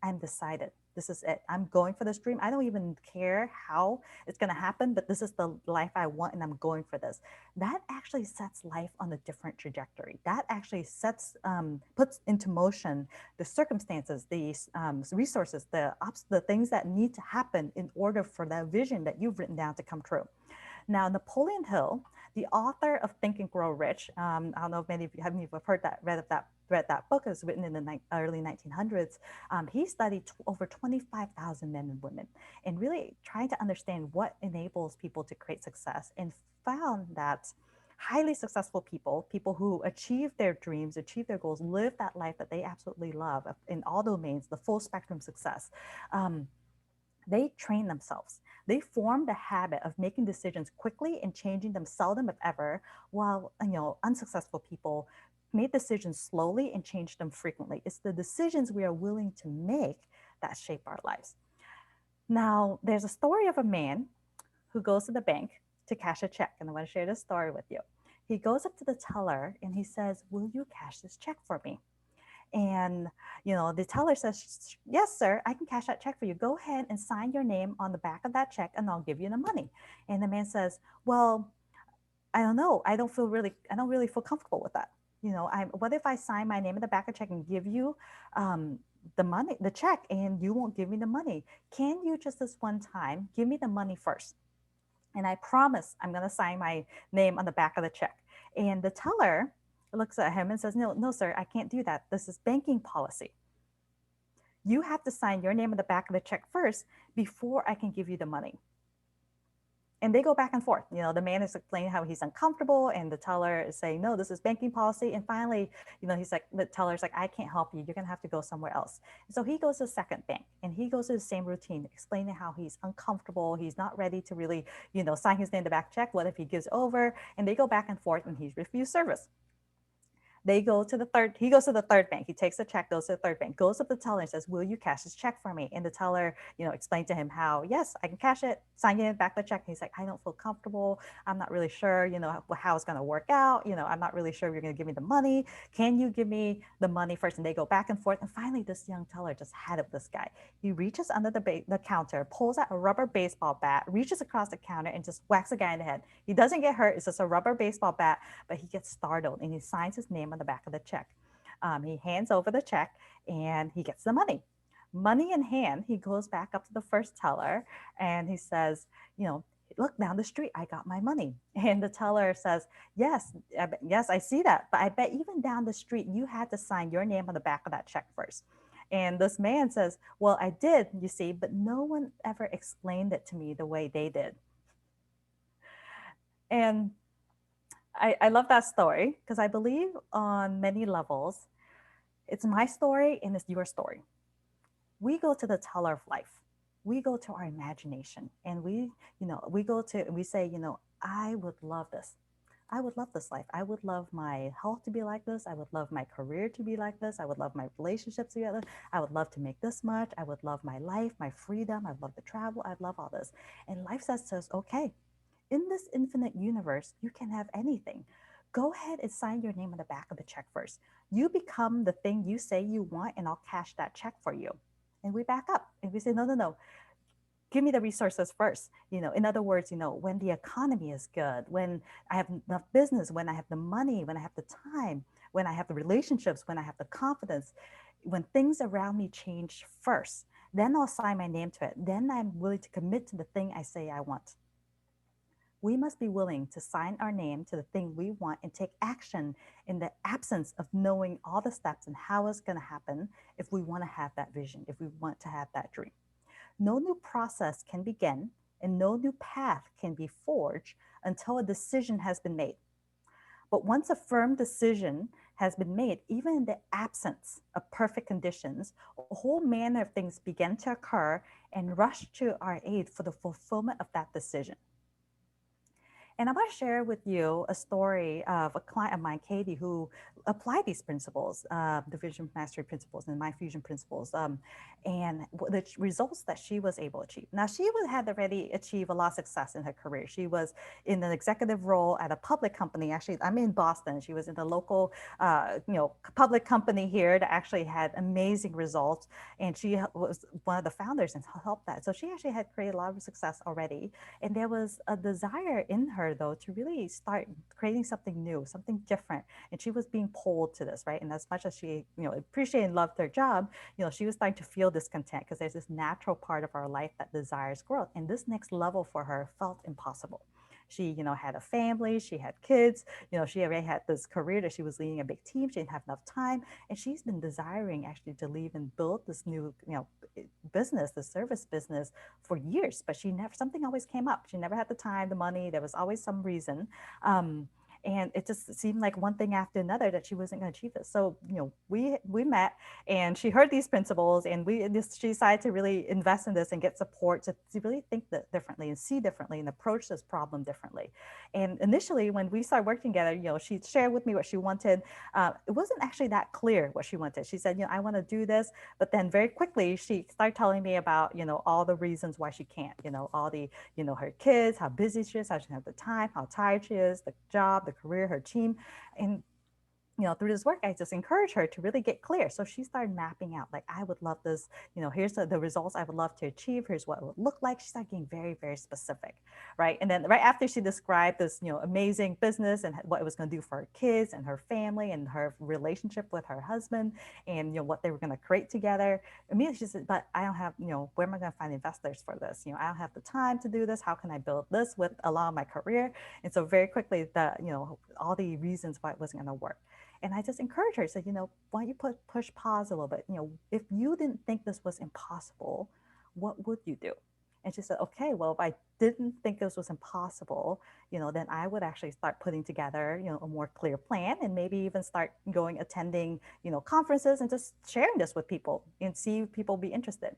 C: I'm decided. This is it. I'm going for this dream. I don't even care how it's going to happen, but this is the life I want and I'm going for this. That actually sets life on a different trajectory. That actually puts into motion the circumstances, the resources, the things that need to happen in order for that vision that you've written down to come true. Now, Napoleon Hill, the author of Think and Grow Rich, I don't know if many of you have read that book. It was written in the early 1900s. He studied over 25,000 men and women and really trying to understand what enables people to create success, and found that highly successful people who achieve their dreams, achieve their goals, live that life that they absolutely love in all domains, the full spectrum success. They train themselves. They form the habit of making decisions quickly and changing them seldom, if ever, while unsuccessful people made decisions slowly and changed them frequently. It's the decisions we are willing to make that shape our lives. Now, there's a story of a man who goes to the bank to cash a check, and I want to share this story with you. He goes up to the teller and he says, "Will you cash this check for me?" And, the teller says, yes, sir, I can cash that check for you. Go ahead and sign your name on the back of that check and I'll give you the money. And the man says, well, I don't know. I don't really feel comfortable with that. What if I sign my name on the back of the check and give you the money, the check, and you won't give me the money? Can you just this one time give me the money first? And I promise I'm going to sign my name on the back of the check. And the teller looks at him and says, no, no, sir, I can't do that. This is banking policy. You have to sign your name on the back of the check first before I can give you the money. And they go back and forth. The man is explaining how he's uncomfortable, and the teller is saying, no, this is banking policy. And finally, he's like, the teller's like, I can't help you. You're going to have to go somewhere else. And so he goes to the second bank, and he goes to the same routine, explaining how he's uncomfortable. He's not ready to really, sign his name on the back check. What if he gives over? And they go back and forth, and he's refused service. He goes to the third bank. He takes the check, goes to the third bank, goes up to the teller and says, will you cash this check for me? And the teller, explained to him how, yes, I can cash it, sign it back the check. And he's like, I don't feel comfortable. I'm not really sure, how it's going to work out. I'm not really sure if you're going to give me the money. Can you give me the money first? And they go back and forth. And finally, this young teller just had it with this guy. He reaches under the counter, pulls out a rubber baseball bat, reaches across the counter and just whacks the guy in the head. He doesn't get hurt. It's just a rubber baseball bat, but he gets startled and he signs his name on the back of the check. He hands over the check and he gets the money. Money in hand, he goes back up to the first teller and he says, look, down the street, I got my money. And the teller says, yes, I see that. But I bet even down the street, you had to sign your name on the back of that check first. And this man says, well, I did, you see, but no one ever explained it to me the way they did. And I love that story because I believe on many levels, it's my story and it's your story. We go to the teller of life. We go to our imagination and we say, I would love this. I would love this life. I would love my health to be like this. I would love my career to be like this. I would love my relationships to be like this. I would love to make this much. I would love my life, my freedom. I'd love to travel. I'd love all this. And life says to us, okay, in this infinite universe, you can have anything. Go ahead and sign your name on the back of the check first. You become the thing you say you want, and I'll cash that check for you. And we back up and we say, no. Give me the resources first. In other words, when the economy is good, when I have enough business, when I have the money, when I have the time, when I have the relationships, when I have the confidence, when things around me change first, then I'll sign my name to it. Then I'm willing to commit to the thing I say I want. We must be willing to sign our name to the thing we want and take action in the absence of knowing all the steps and how it's going to happen if we want to have that vision, if we want to have that dream. No new process can begin and no new path can be forged until a decision has been made. But once a firm decision has been made, even in the absence of perfect conditions, a whole manner of things begin to occur and rush to our aid for the fulfillment of that decision. And I want to share with you a story of a client of mine, Katie, who applied these principles, the Vision Mastery Principles and My Fusion Principles, and the results that she was able to achieve. Now, she had already achieved a lot of success in her career. She was in an executive role at a public company. Actually, I'm in Boston. She was in the local, public company here that actually had amazing results. And she was one of the founders and helped that. So she actually had created a lot of success already. And there was a desire in her, though, to really start creating something new, something different. And she was being pulled to this, right? And as much as she, appreciated and loved her job, she was starting to feel discontent because there's this natural part of our life that desires growth. And this next level for her felt impossible. She, had a family, she had kids, she already had this career that she was leading a big team. She didn't have enough time. And she's been desiring actually to leave and build this new, business, the service business for years, but something always came up. She never had the time, the money. There was always some reason. And it just seemed like one thing after another that she wasn't going to achieve this. So, we met and she heard these principles and she decided to really invest in this and get support to really think differently and see differently and approach this problem differently. And initially when we started working together, she shared with me what she wanted. It wasn't actually that clear what she wanted. She said, I want to do this. But then very quickly, she started telling me about, all the reasons why she can't, all the, her kids, how busy she is, how she doesn't have the time, how tired she is, the job, the career, her team. And through this work, I just encourage her to really get clear. So she started mapping out, like, I would love this, here's the results I would love to achieve. Here's what it would look like. She started getting very, very specific, right? And then right after she described this, amazing business and what it was going to do for her kids and her family and her relationship with her husband and, what they were going to create together, immediately she said, but I don't have, where am I going to find investors for this? I don't have the time to do this. How can I build this with along my career? And so very quickly, all the reasons why it wasn't going to work. And I just encouraged her, said, why don't you push pause a little bit? If you didn't think this was impossible, what would you do? And she said, okay, well, if I didn't think this was impossible, then I would actually start putting together, a more clear plan and maybe even start attending, conferences and just sharing this with people and see if people be interested.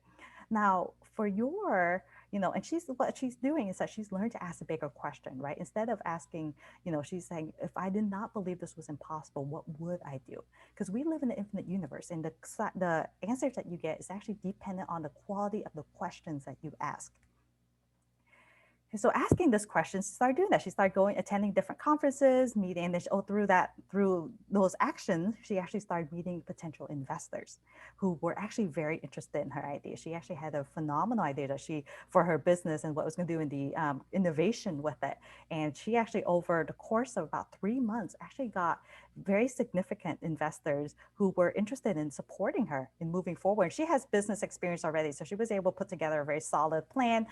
C: Now, for your, and what she's doing is that she's learned to ask a bigger question, right? Instead of asking, she's saying, if I did not believe this was impossible, what would I do? Because we live in an infinite universe, and the answers that you get is actually dependent on the quality of the questions that you ask. And so asking this question, she started doing that. She started attending different conferences, meeting, and through those actions, she actually started meeting potential investors who were actually very interested in her idea. She actually had a phenomenal idea for her business and what was going to do in the innovation with it. And she actually, over the course of about 3 months, actually got very significant investors who were interested in supporting her in moving forward. She has business experience already, so she was able to put together a very solid plan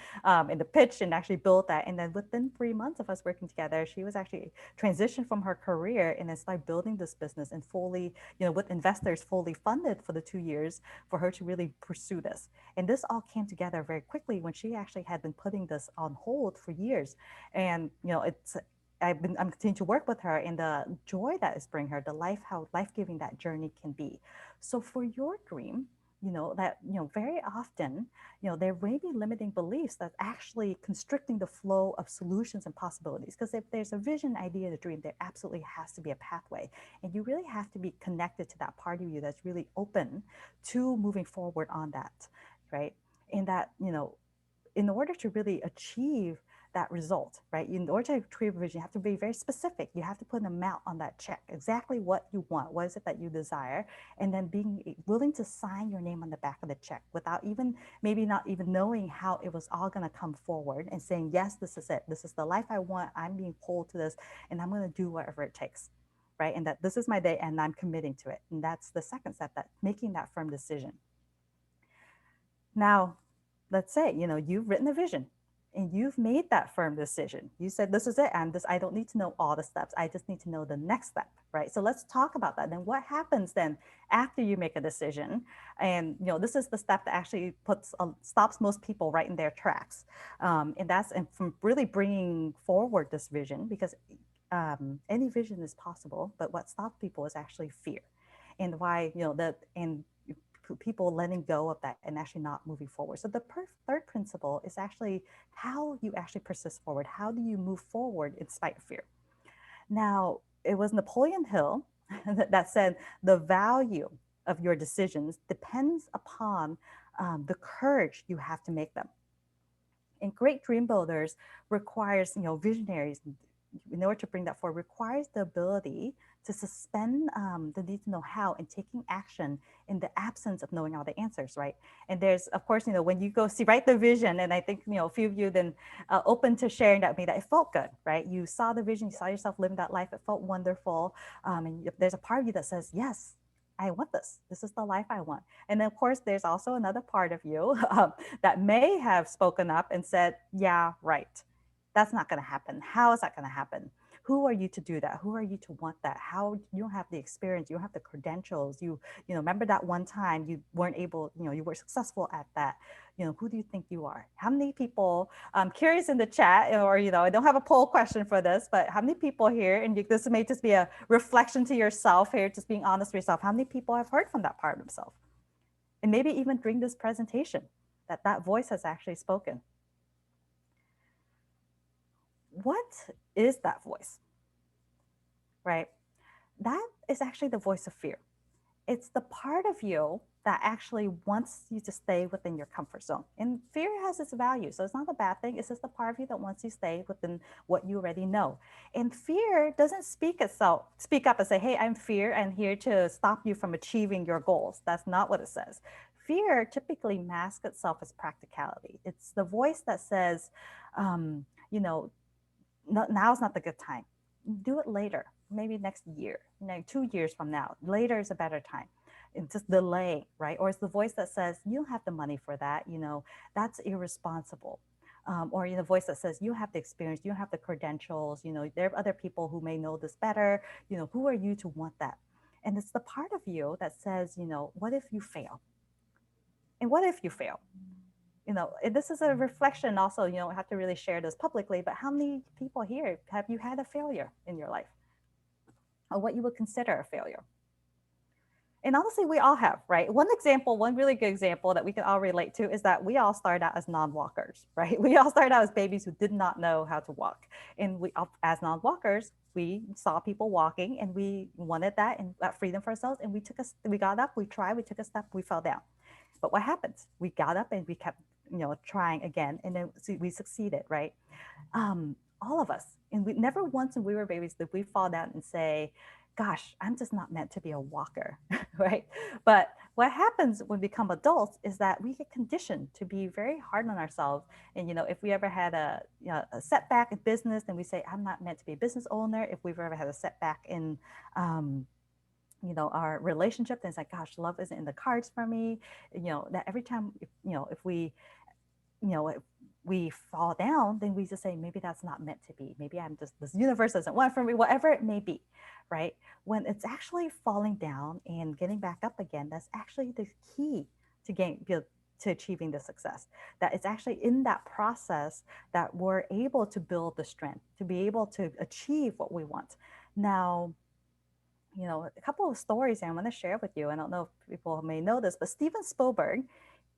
C: in the pitch and actually build that. And then within 3 months of us working together, she was actually transitioned from her career and then started building this business and fully, with investors fully funded for the 2 years for her to really pursue this. And this all came together very quickly when she actually had been putting this on hold for years. And, I'm continuing to work with her and the joy that is bringing her, how life-giving that journey can be. So for your dream, that, very often, there may be limiting beliefs that's actually constricting the flow of solutions and possibilities. Because if there's a vision, idea, and a dream, there absolutely has to be a pathway. And you really have to be connected to that part of you that's really open to moving forward on that, right? And that, in order to really achieve that result, right? In order to create a vision, you have to be very specific. You have to put an amount on that check, exactly what you want. What is it that you desire? And then being willing to sign your name on the back of the check without maybe not even knowing how it was all going to come forward and saying, yes, this is it. This is the life I want. I'm being pulled to this and I'm going to do whatever it takes, right? And that this is my day and I'm committing to it. And that's the second step, that making that firm decision. Now, let's say, you've written a vision and you've made that firm decision. You said, this is it. I don't need to know all the steps. I just need to know the next step, right? So let's talk about that. Then what happens then after you make a decision? And, this is the step that actually stops most people right in their tracks. And from really bringing forward this vision, because any vision is possible, but what stops people is actually fear. And why, people letting go of that and actually not moving forward. So the third principle is actually how you actually persist forward. How do you move forward in spite of fear? Now, it was Napoleon Hill that said the value of your decisions depends upon the courage you have to make them. And great dream builders requires, visionaries, in order to bring that forward, requires the ability to suspend the need to know how and taking action in the absence of knowing all the answers, right? And there's, of course, when you go write the vision, and I think, a few of you then open to sharing that with me, that it felt good, right? You saw the vision, you saw yourself living that life, it felt wonderful. And there's a part of you that says, yes, I want this. This is the life I want. And then, of course, there's also another part of you that may have spoken up and said, yeah, right. That's not going to happen. How is that going to happen? Who are you to do that? Who are you to want that? How you don't have the experience, you don't have the credentials. You remember that one time you weren't able, you were successful at that. Who do you think you are? How many people, I'm curious in the chat, or, I don't have a poll question for this, but how many people here, and this may just be a reflection to yourself here, just being honest with yourself, how many people have heard from that part of themselves? And maybe even during this presentation, that voice has actually spoken. What is that voice, right? That is actually the voice of fear. It's the part of you that actually wants you to stay within your comfort zone. And fear has its value. So it's not a bad thing. It's just the part of you that wants you to stay within what you already know. And fear doesn't speak up and say, hey, I'm fear. I'm here to stop you from achieving your goals. That's not what it says. Fear typically masks itself as practicality. It's the voice that says, you know, no, now's not the good time. Do it later, maybe next year, 2 years from now. Later is a better time. It's just delay, right? Or it's the voice that says, you don't have the money for that, that's irresponsible. Or the voice that says, you have the experience, you have the credentials, there are other people who may know this better, who are you to want that? And it's the part of you that says, what if you fail? And what if you fail? This is a reflection also, you don't have to really share this publicly, but how many people here have you had a failure in your life, or what you would consider a failure? And honestly, we all have, right? One really good example that we can all relate to is that we all started out as non-walkers, right? We all started out as babies who did not know how to walk. And we, as non-walkers, we saw people walking and we wanted that and that freedom for ourselves. And we got up, we tried, we took a step, we fell down. But what happens? We got up and we kept, trying again, and then we succeeded, right? All of us, and we never once when we were babies did we fall down and say, "Gosh, I'm just not meant to be a walker," right? But what happens when we become adults is that we get conditioned to be very hard on ourselves. And if we ever had a setback in business, then we say, "I'm not meant to be a business owner." If we've ever had a setback in our relationship, then it's like, gosh, love isn't in the cards for me. That every time, if we fall down, then we just say, maybe that's not meant to be. Maybe this universe doesn't want for me, whatever it may be, right? When it's actually falling down and getting back up again, that's actually the key to achieving the success. That it's actually in that process that we're able to build the strength to be able to achieve what we want. Now, a couple of stories I want to share with you. I don't know if people may know this, but Steven Spielberg,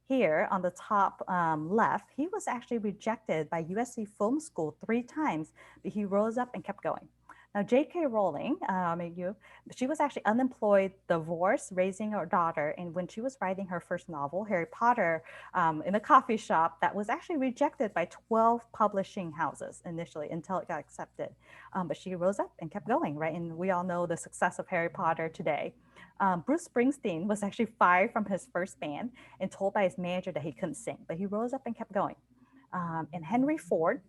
C: here on the top left, he was actually rejected by USC Film School 3 times, but he rose up and kept going. Now, J.K. Rowling, she was actually unemployed, divorced, raising her daughter. And when she was writing her first novel, Harry Potter, in a coffee shop, that was actually rejected by 12 publishing houses initially until it got accepted. But she rose up and kept going, right? And we all know the success of Harry Potter today. Bruce Springsteen was actually fired from his first band and told by his manager that he couldn't sing, but he rose up and kept going. And Henry Ford,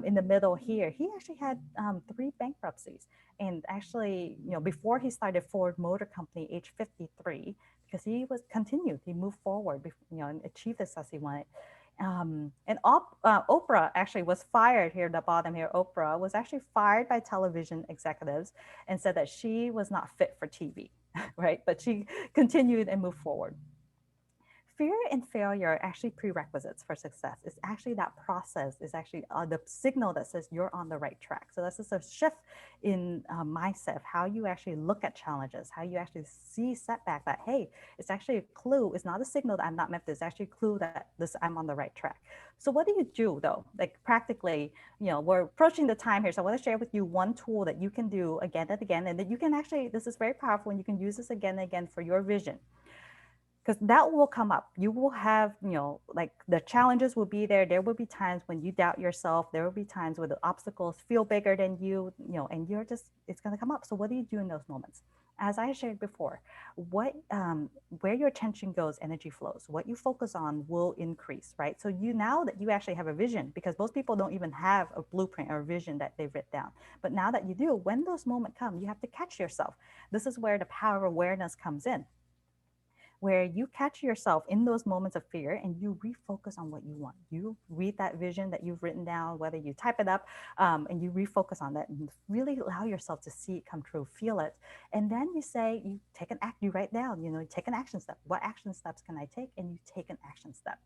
C: in the middle here, he actually had 3 bankruptcies. And actually, before he started Ford Motor Company, age 53, because he moved forward, and achieved the success he wanted. And Oprah actually was fired here at the bottom here. Oprah was actually fired by television executives and said that she was not fit for TV, right? But she continued and moved forward. Fear and failure are actually prerequisites for success. It's actually that process is actually the signal that says you're on the right track. So this is a shift in mindset of how you actually look at challenges, how you actually see setback that, hey, it's actually a clue. It's not a signal that I'm not meant to. It's actually a clue that I'm on the right track. So what do you do though? Like practically, we're approaching the time here. So I want to share with you one tool that you can do again and again. And that you can actually, this is very powerful and you can use this again and again for your vision. Because that will come up. You will have, like the challenges will be there. There will be times when you doubt yourself. There will be times where the obstacles feel bigger than you, and it's going to come up. So what do you do in those moments? As I shared before, where your attention goes, energy flows. What you focus on will increase, right? So now that you actually have a vision, because most people don't even have a blueprint or a vision that they've written down. But now that you do, when those moments come, you have to catch yourself. This is where the power of awareness comes in, where you catch yourself in those moments of fear and you refocus on what you want. You read that vision that you've written down, whether you type it up, and you refocus on that and really allow yourself to see it come true, feel it. And then you say, you write down, take an action step. What action steps can I take? And you take an action step.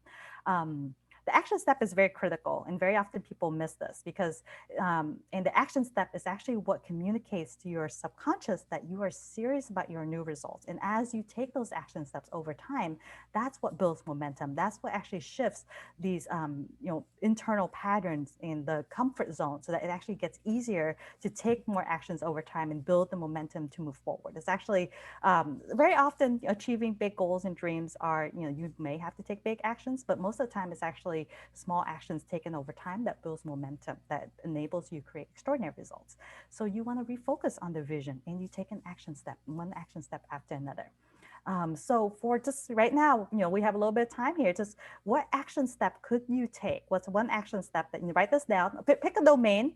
C: the action step is very critical, and very often people miss this because, and the action step is actually what communicates to your subconscious that you are serious about your new results. And as you take those action steps over time, that's what builds momentum. That's what actually shifts these, internal patterns in the comfort zone, so that it actually gets easier to take more actions over time and build the momentum to move forward. It's actually very often achieving big goals and dreams are, you may have to take big actions, but most of the time it's actually small actions taken over time that builds momentum, that enables you to create extraordinary results. So you want to refocus on the vision, and you take an action step, one action step after another. So for just right now, we have a little bit of time here. Just what action step could you take? What's one action step that you write this down? Pick a domain.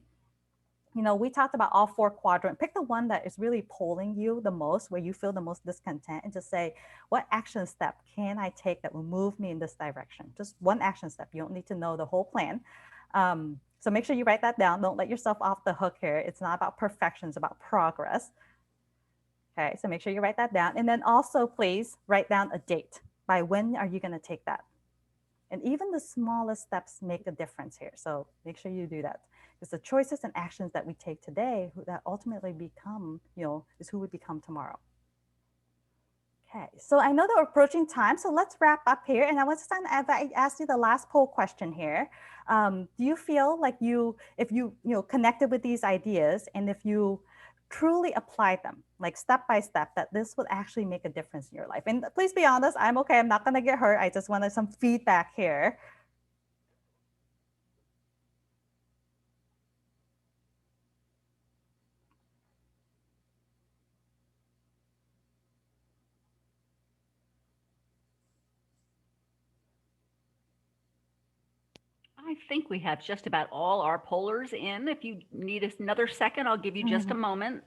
C: We talked about all 4 quadrants. Pick the one that is really pulling you the most, where you feel the most discontent, and just say, what action step can I take that will move me in this direction? Just one action step. You don't need to know the whole plan. So make sure you write that down. Don't let yourself off the hook here. It's not about perfection, it's about progress. Okay, so make sure you write that down. And then also, please write down a date. By when are you going to take that? And even the smallest steps make a difference here. So make sure you do that. Because the choices and actions that we take today that ultimately become, is who we become tomorrow. Okay, so I know that we're approaching time, so let's wrap up here. And I want to ask you the last poll question here. Do you feel like if you connected with these ideas, and if you truly apply them, like step by step, that this would actually make a difference in your life? And please be honest, I'm okay. I'm not going to get hurt. I just wanted some feedback here.
A: I think we have just about all our pollers in. If you need another second, I'll give you just a moment.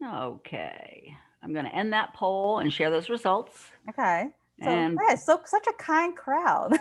A: Okay, I'm going to end that poll and share those results.
C: Okay. So,
A: And
C: yeah, such a kind crowd.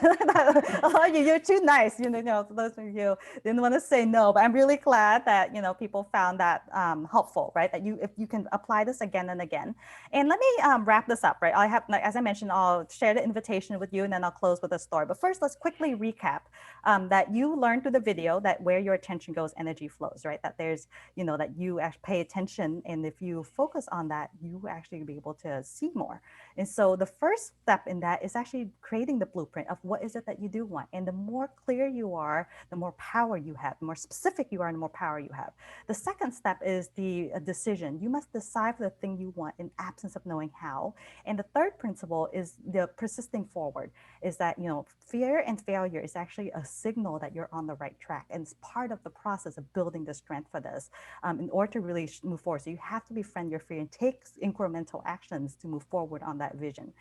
C: You're too nice. Those of you didn't want to say no, but I'm really glad that people found that helpful, right? That if you can apply this again and again. And let me wrap this up, right? I have, as I mentioned, I'll share the invitation with you, and then I'll close with a story. But first, let's quickly recap that you learned through the video that where your attention goes, energy flows, right? That there's, that you actually pay attention, and if you focus on that, you actually be able to see more. And so the first step in that is actually creating the blueprint of what is it that you do want. And the more clear you are, the more power you have. The more specific you are, the more power you have. The second step is the decision. You must decide for the thing you want in absence of knowing how. And the third principle is the persisting forward, is that, fear and failure is actually a signal that you're on the right track. And it's part of the process of building the strength for this in order to really move forward. So you have to befriend your fear and take incremental actions to move forward on that vision.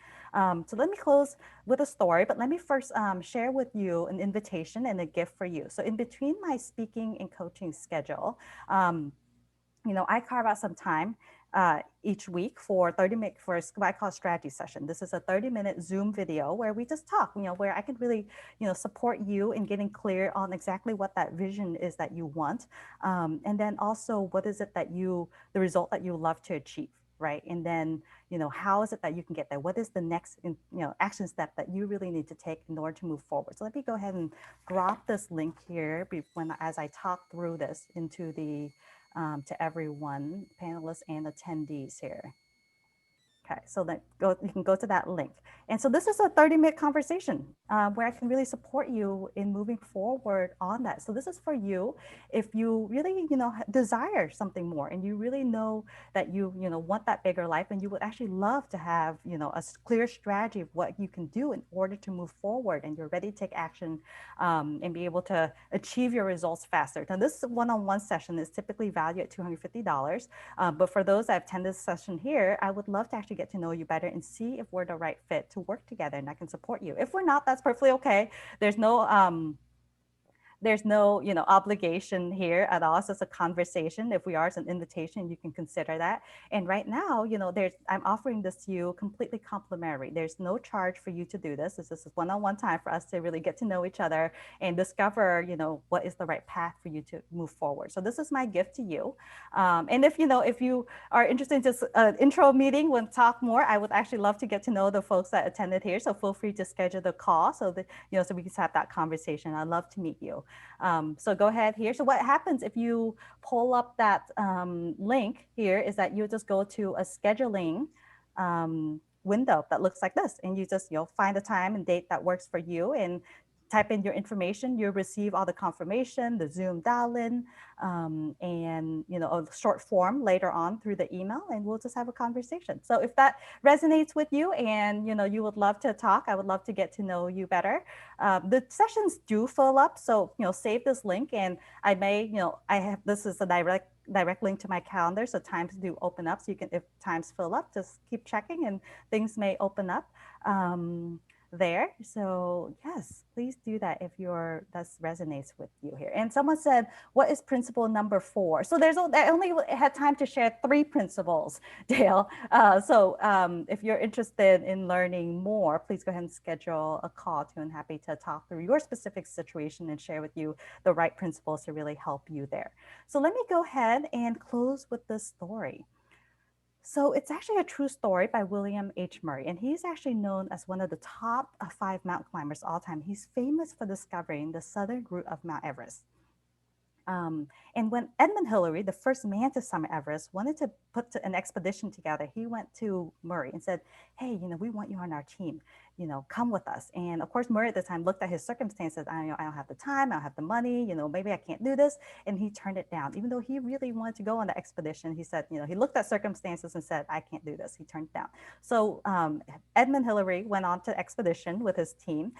C: So let me close with a story, but let me first share with you an invitation and a gift for you. So in between my speaking and coaching schedule, I carve out some time each week for 30 minutes for what I call a strategy session. This is a 30-minute Zoom video where we just talk, where I can really, support you in getting clear on exactly what that vision is that you want. And then also what is it that the result that you love to achieve, right? And then, how is it that you can get there? What is the next, action step that you really need to take in order to move forward? So let me go ahead and drop this link here as I talk through this into the to everyone, panelists and attendees here. Okay, so you can go to that link. And so this is a 30-minute conversation where I can really support you in moving forward on that. So this is for you if you really, desire something more, and you really know that you want that bigger life, and you would actually love to have, a clear strategy of what you can do in order to move forward, and you're ready to take action and be able to achieve your results faster. Now, this one-on-one session is typically valued at $250, but for those that attend this session here, I would love to actually get to know you better and see if we're the right fit to work together, and I can support you. If we're not, that's perfectly okay. There's no There's no, obligation here at all. So it's a conversation. If we are, it's an invitation, you can consider that. And right now, I'm offering this to you completely complimentary. There's no charge for you to do this. This is one-on-one time for us to really get to know each other and discover, what is the right path for you to move forward. So this is my gift to you. And if you are interested in just an intro meeting, we'll talk more. I would actually love to get to know the folks that attended here. So feel free to schedule the call so that, so we can have that conversation. I'd love to meet you. So go ahead here. So what happens if you pull up that link here is that you just go to a scheduling window that looks like this, and you just find a time and date that works for you and type in your information. You'll receive all the confirmation, the Zoom dial-in, and a short form later on through the email, and we'll just have a conversation. So if that resonates with you and you would love to talk, I would love to get to know you better. The sessions do fill up, so save this link, and I may this is a direct link to my calendar, so times do open up. So you can, if times fill up, just keep checking and things may open up there. So yes, please do that if that resonates with you here. And someone said, what is principle number 4? So I only had time to share 3 principles, Dale. So if you're interested in learning more, please go ahead and schedule a call too. I'm happy to talk through your specific situation and share with you the right principles to really help you there. So let me go ahead and close with this story. So it's actually a true story by William H. Murray, and he's actually known as one of the top 5 mountain climbers all time. He's famous for discovering the southern route of Mount Everest. And when Edmund Hillary, the first man to summit Everest, wanted to put an expedition together, he went to Murray and said, hey, we want you on our team, come with us. And of course, Murray at the time looked at his circumstances. I don't have the time, I don't have the money, maybe I can't do this. And he turned it down. Even though he really wanted to go on the expedition, he said, he looked at circumstances and said, I can't do this. He turned it down. So Edmund Hillary went on to expedition with his team.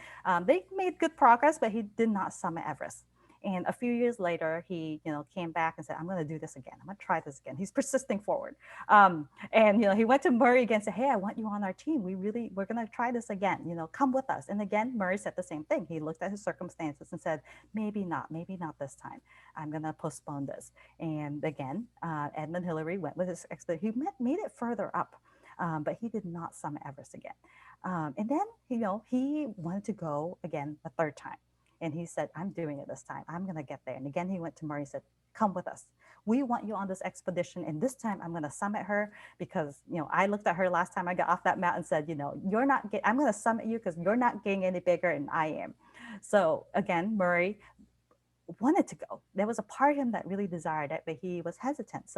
C: They made good progress, but he did not summit Everest. And a few years later, he, came back and said, I'm going to do this again. I'm going to try this again. He's persisting forward. And, he went to Murray again and said, hey, I want you on our team. We're going to try this again, come with us. And again, Murray said the same thing. He looked at his circumstances and said, maybe not this time. I'm going to postpone this. And again, Edmund Hillary went with his expedition. He made it further up, but he did not summit Everest again. And then, he wanted to go again a third time. And he said, I'm doing it this time. I'm going to get there. And again, he went to Murray and said, come with us. We want you on this expedition. And this time I'm going to summit her because, I looked at her last time I got off that mountain and said, I'm going to summit you because you're not getting any bigger and I am. So again, Murray wanted to go. There was a part of him that really desired it, but he was hesitant.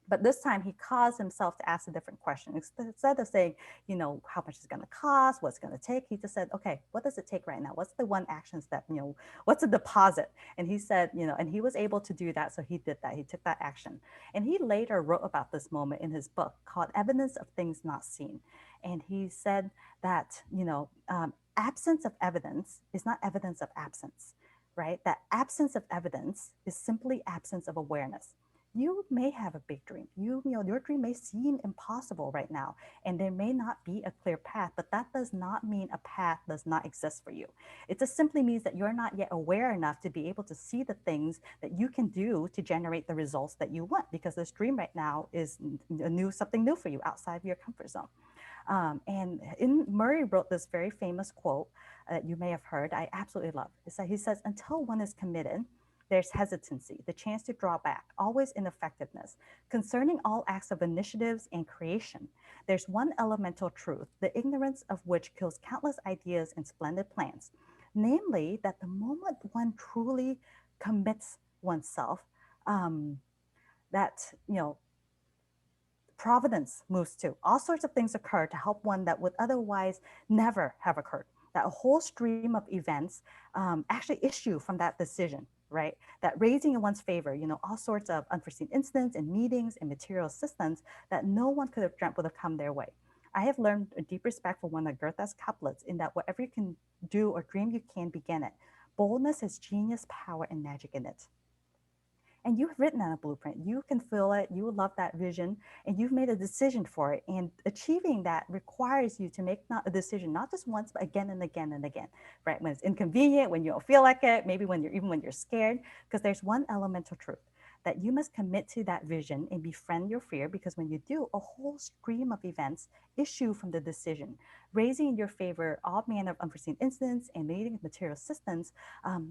C: But this time he caused himself to ask a different question. Instead of saying, how much is it going to cost, what's going to take, he just said, okay, what does it take right now? What's the one action step? What's a deposit? And he said, and he was able to do that. So he did that. He took that action. And he later wrote about this moment in his book called Evidence of Things Not Seen. And he said that, absence of evidence is not evidence of absence, right? That absence of evidence is simply absence of awareness. You may have a big dream. Your dream may seem impossible right now, and there may not be a clear path, but that does not mean a path does not exist for you. It just simply means that you're not yet aware enough to be able to see the things that you can do to generate the results that you want, because this dream right now is something new for you outside of your comfort zone. And Murray wrote this very famous quote that you may have heard. I absolutely love it. He says, until one is committed, there's hesitancy, the chance to draw back, always ineffectiveness. Concerning all acts of initiatives and creation, there's one elemental truth, the ignorance of which kills countless ideas and splendid plans. Namely, that the moment one truly commits oneself, providence moves to. All sorts of things occur to help one that would otherwise never have occurred. That a whole stream of events actually issue from that decision, right? That raising in one's favor, all sorts of unforeseen incidents and meetings and material assistance that no one could have dreamt would have come their way. I have learned a deep respect for one of Goethe's couplets in that whatever you can do or dream you can begin it. Boldness has genius, power, and magic in it. and you've written on a blueprint. You can feel it, you love that vision, and you've made a decision for it. And achieving that requires you to make not a decision, not just once, but again and again and again, right? When it's inconvenient, when you don't feel like it, maybe even when you're scared, because there's one elemental truth that you must commit to that vision and befriend your fear, because when you do, a whole stream of events issue from the decision, raising in your favor all manner of unforeseen incidents and leading material assistance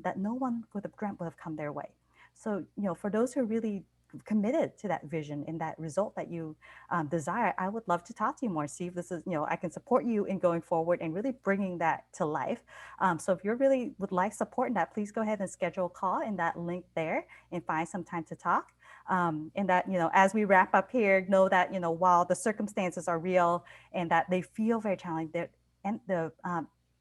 C: that no one would have dreamt would have come their way. So, for those who are really committed to that vision and that result that you desire, I would love to talk to you more, see if this is, I can support you in going forward and really bringing that to life. So if you really would like support in that, please go ahead and schedule a call in that link there and find some time to talk. And that, as we wrap up here, know that, while the circumstances are real and that they feel very challenging, and the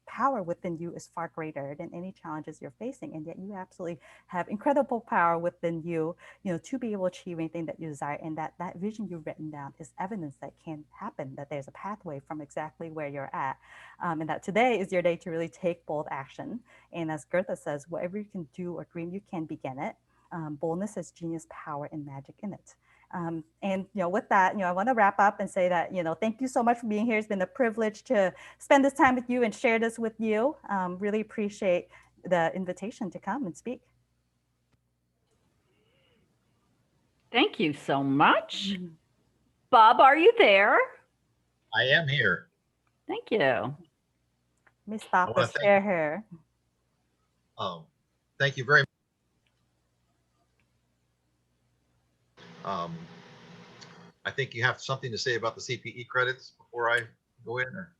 C: power within you is far greater than any challenges you're facing. And yet you absolutely have incredible power within you, to be able to achieve anything that you desire. And that vision you've written down is evidence that can happen, that there's a pathway from exactly where you're at. And that today is your day to really take bold action. And as Goethe says, whatever you can do or dream, you can begin it. Boldness has genius, power, and magic in it. And with that, I want to wrap up and say that, thank you so much for being here. It's been a privilege to spend this time with you and share this with you. Really appreciate the invitation to come and speak.
A: Thank you so much. Bob, are you there?
F: I am here.
A: Thank you.
C: Miss Bob to share her.
F: Thank you very much. I think you have something to say about the CPE credits before I go in, or?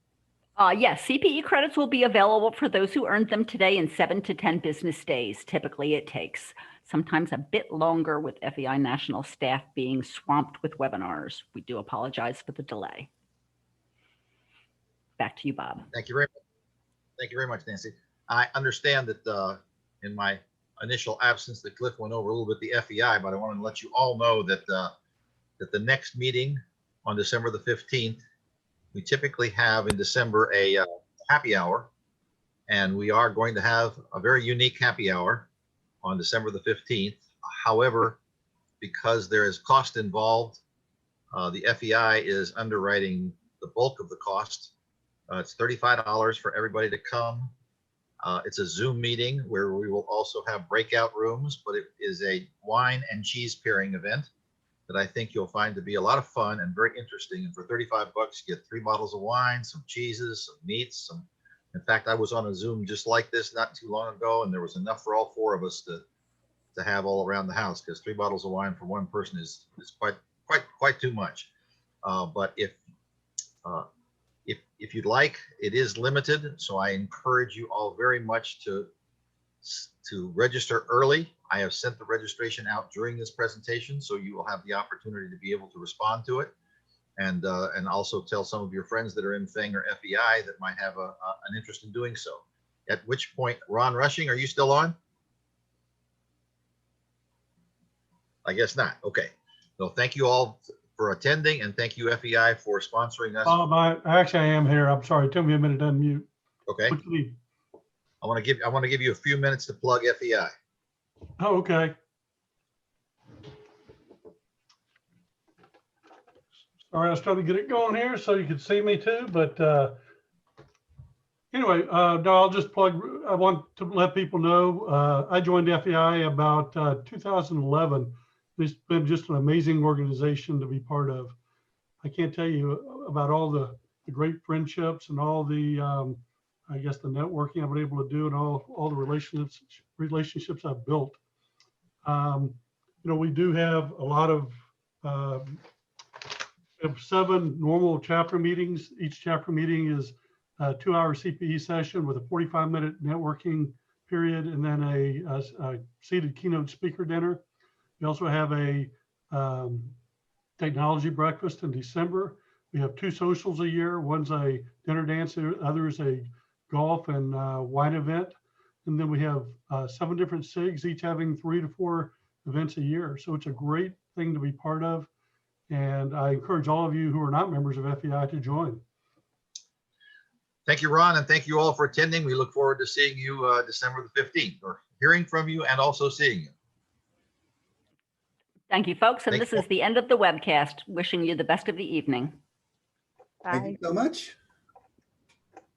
A: Yes, CPE credits will be available for those who earned them today in 7 to 10 business days. Typically, it takes sometimes a bit longer with FEI national staff being swamped with webinars. We do apologize for the delay. Back to you, Bob.
F: Thank you very much. Thank you very much, Nancy. I understand that in my initial absence that Cliff went over a little bit the FEI, but I want to let you all know that that the next meeting on December the 15th, we typically have in December a happy hour, and we are going to have a very unique happy hour on December the 15th. However, because there is cost involved, the FEI is underwriting the bulk of the cost. It's $35 for everybody to come. It's a Zoom meeting where we will also have breakout rooms, but it is a wine and cheese pairing event that I think you'll find to be a lot of fun and very interesting. And for 35 bucks, you get 3 bottles of wine, some cheeses, some meats, in fact, I was on a Zoom just like this not too long ago, and there was enough for all 4 of us to have all around the house, because 3 bottles of wine for one person is quite too much. But if you'd like, it is limited, so I encourage you all very much to register early. I have sent the registration out during this presentation, so you will have the opportunity to be able to respond to it, and also tell some of your friends that are in FEI or FEI that might have an interest in doing so. At which point, Ron Rushing, are you still on? I guess not. Okay. So thank you all for attending, and thank you FEI for sponsoring us.
G: Actually, I am here. I'm sorry. It took me a minute to unmute.
F: Okay. I want to give you a few minutes to plug FEI.
G: Oh, okay. Sorry, I was trying to get it going here so you could see me too, but anyway, no, I'll just plug. I want to let people know I joined FEI about 2011. It's been just an amazing organization to be part of. I can't tell you about all the great friendships and all the I guess the networking I've been able to do, and all the relationships I've built. We do have a lot of we have 7 normal chapter meetings. Each chapter meeting is a 2-hour CPE session with a 45-minute networking period, and then a seated keynote speaker dinner. We also have a technology breakfast in December. We have 2 socials a year. One's a dinner dance, the other is a golf and wine event. And then we have 7 different SIGs, each having 3 to 4 events a year. So it's a great thing to be part of. And I encourage all of you who are not members of FEI to join.
F: Thank you, Ron, and thank you all for attending. We look forward to seeing you December the 15th, or hearing from you and also seeing you.
A: Thank you, folks. And
F: Thank
A: this
F: you.
A: is the end of the webcast. Wishing you the best of the evening.
B: Thank you so much.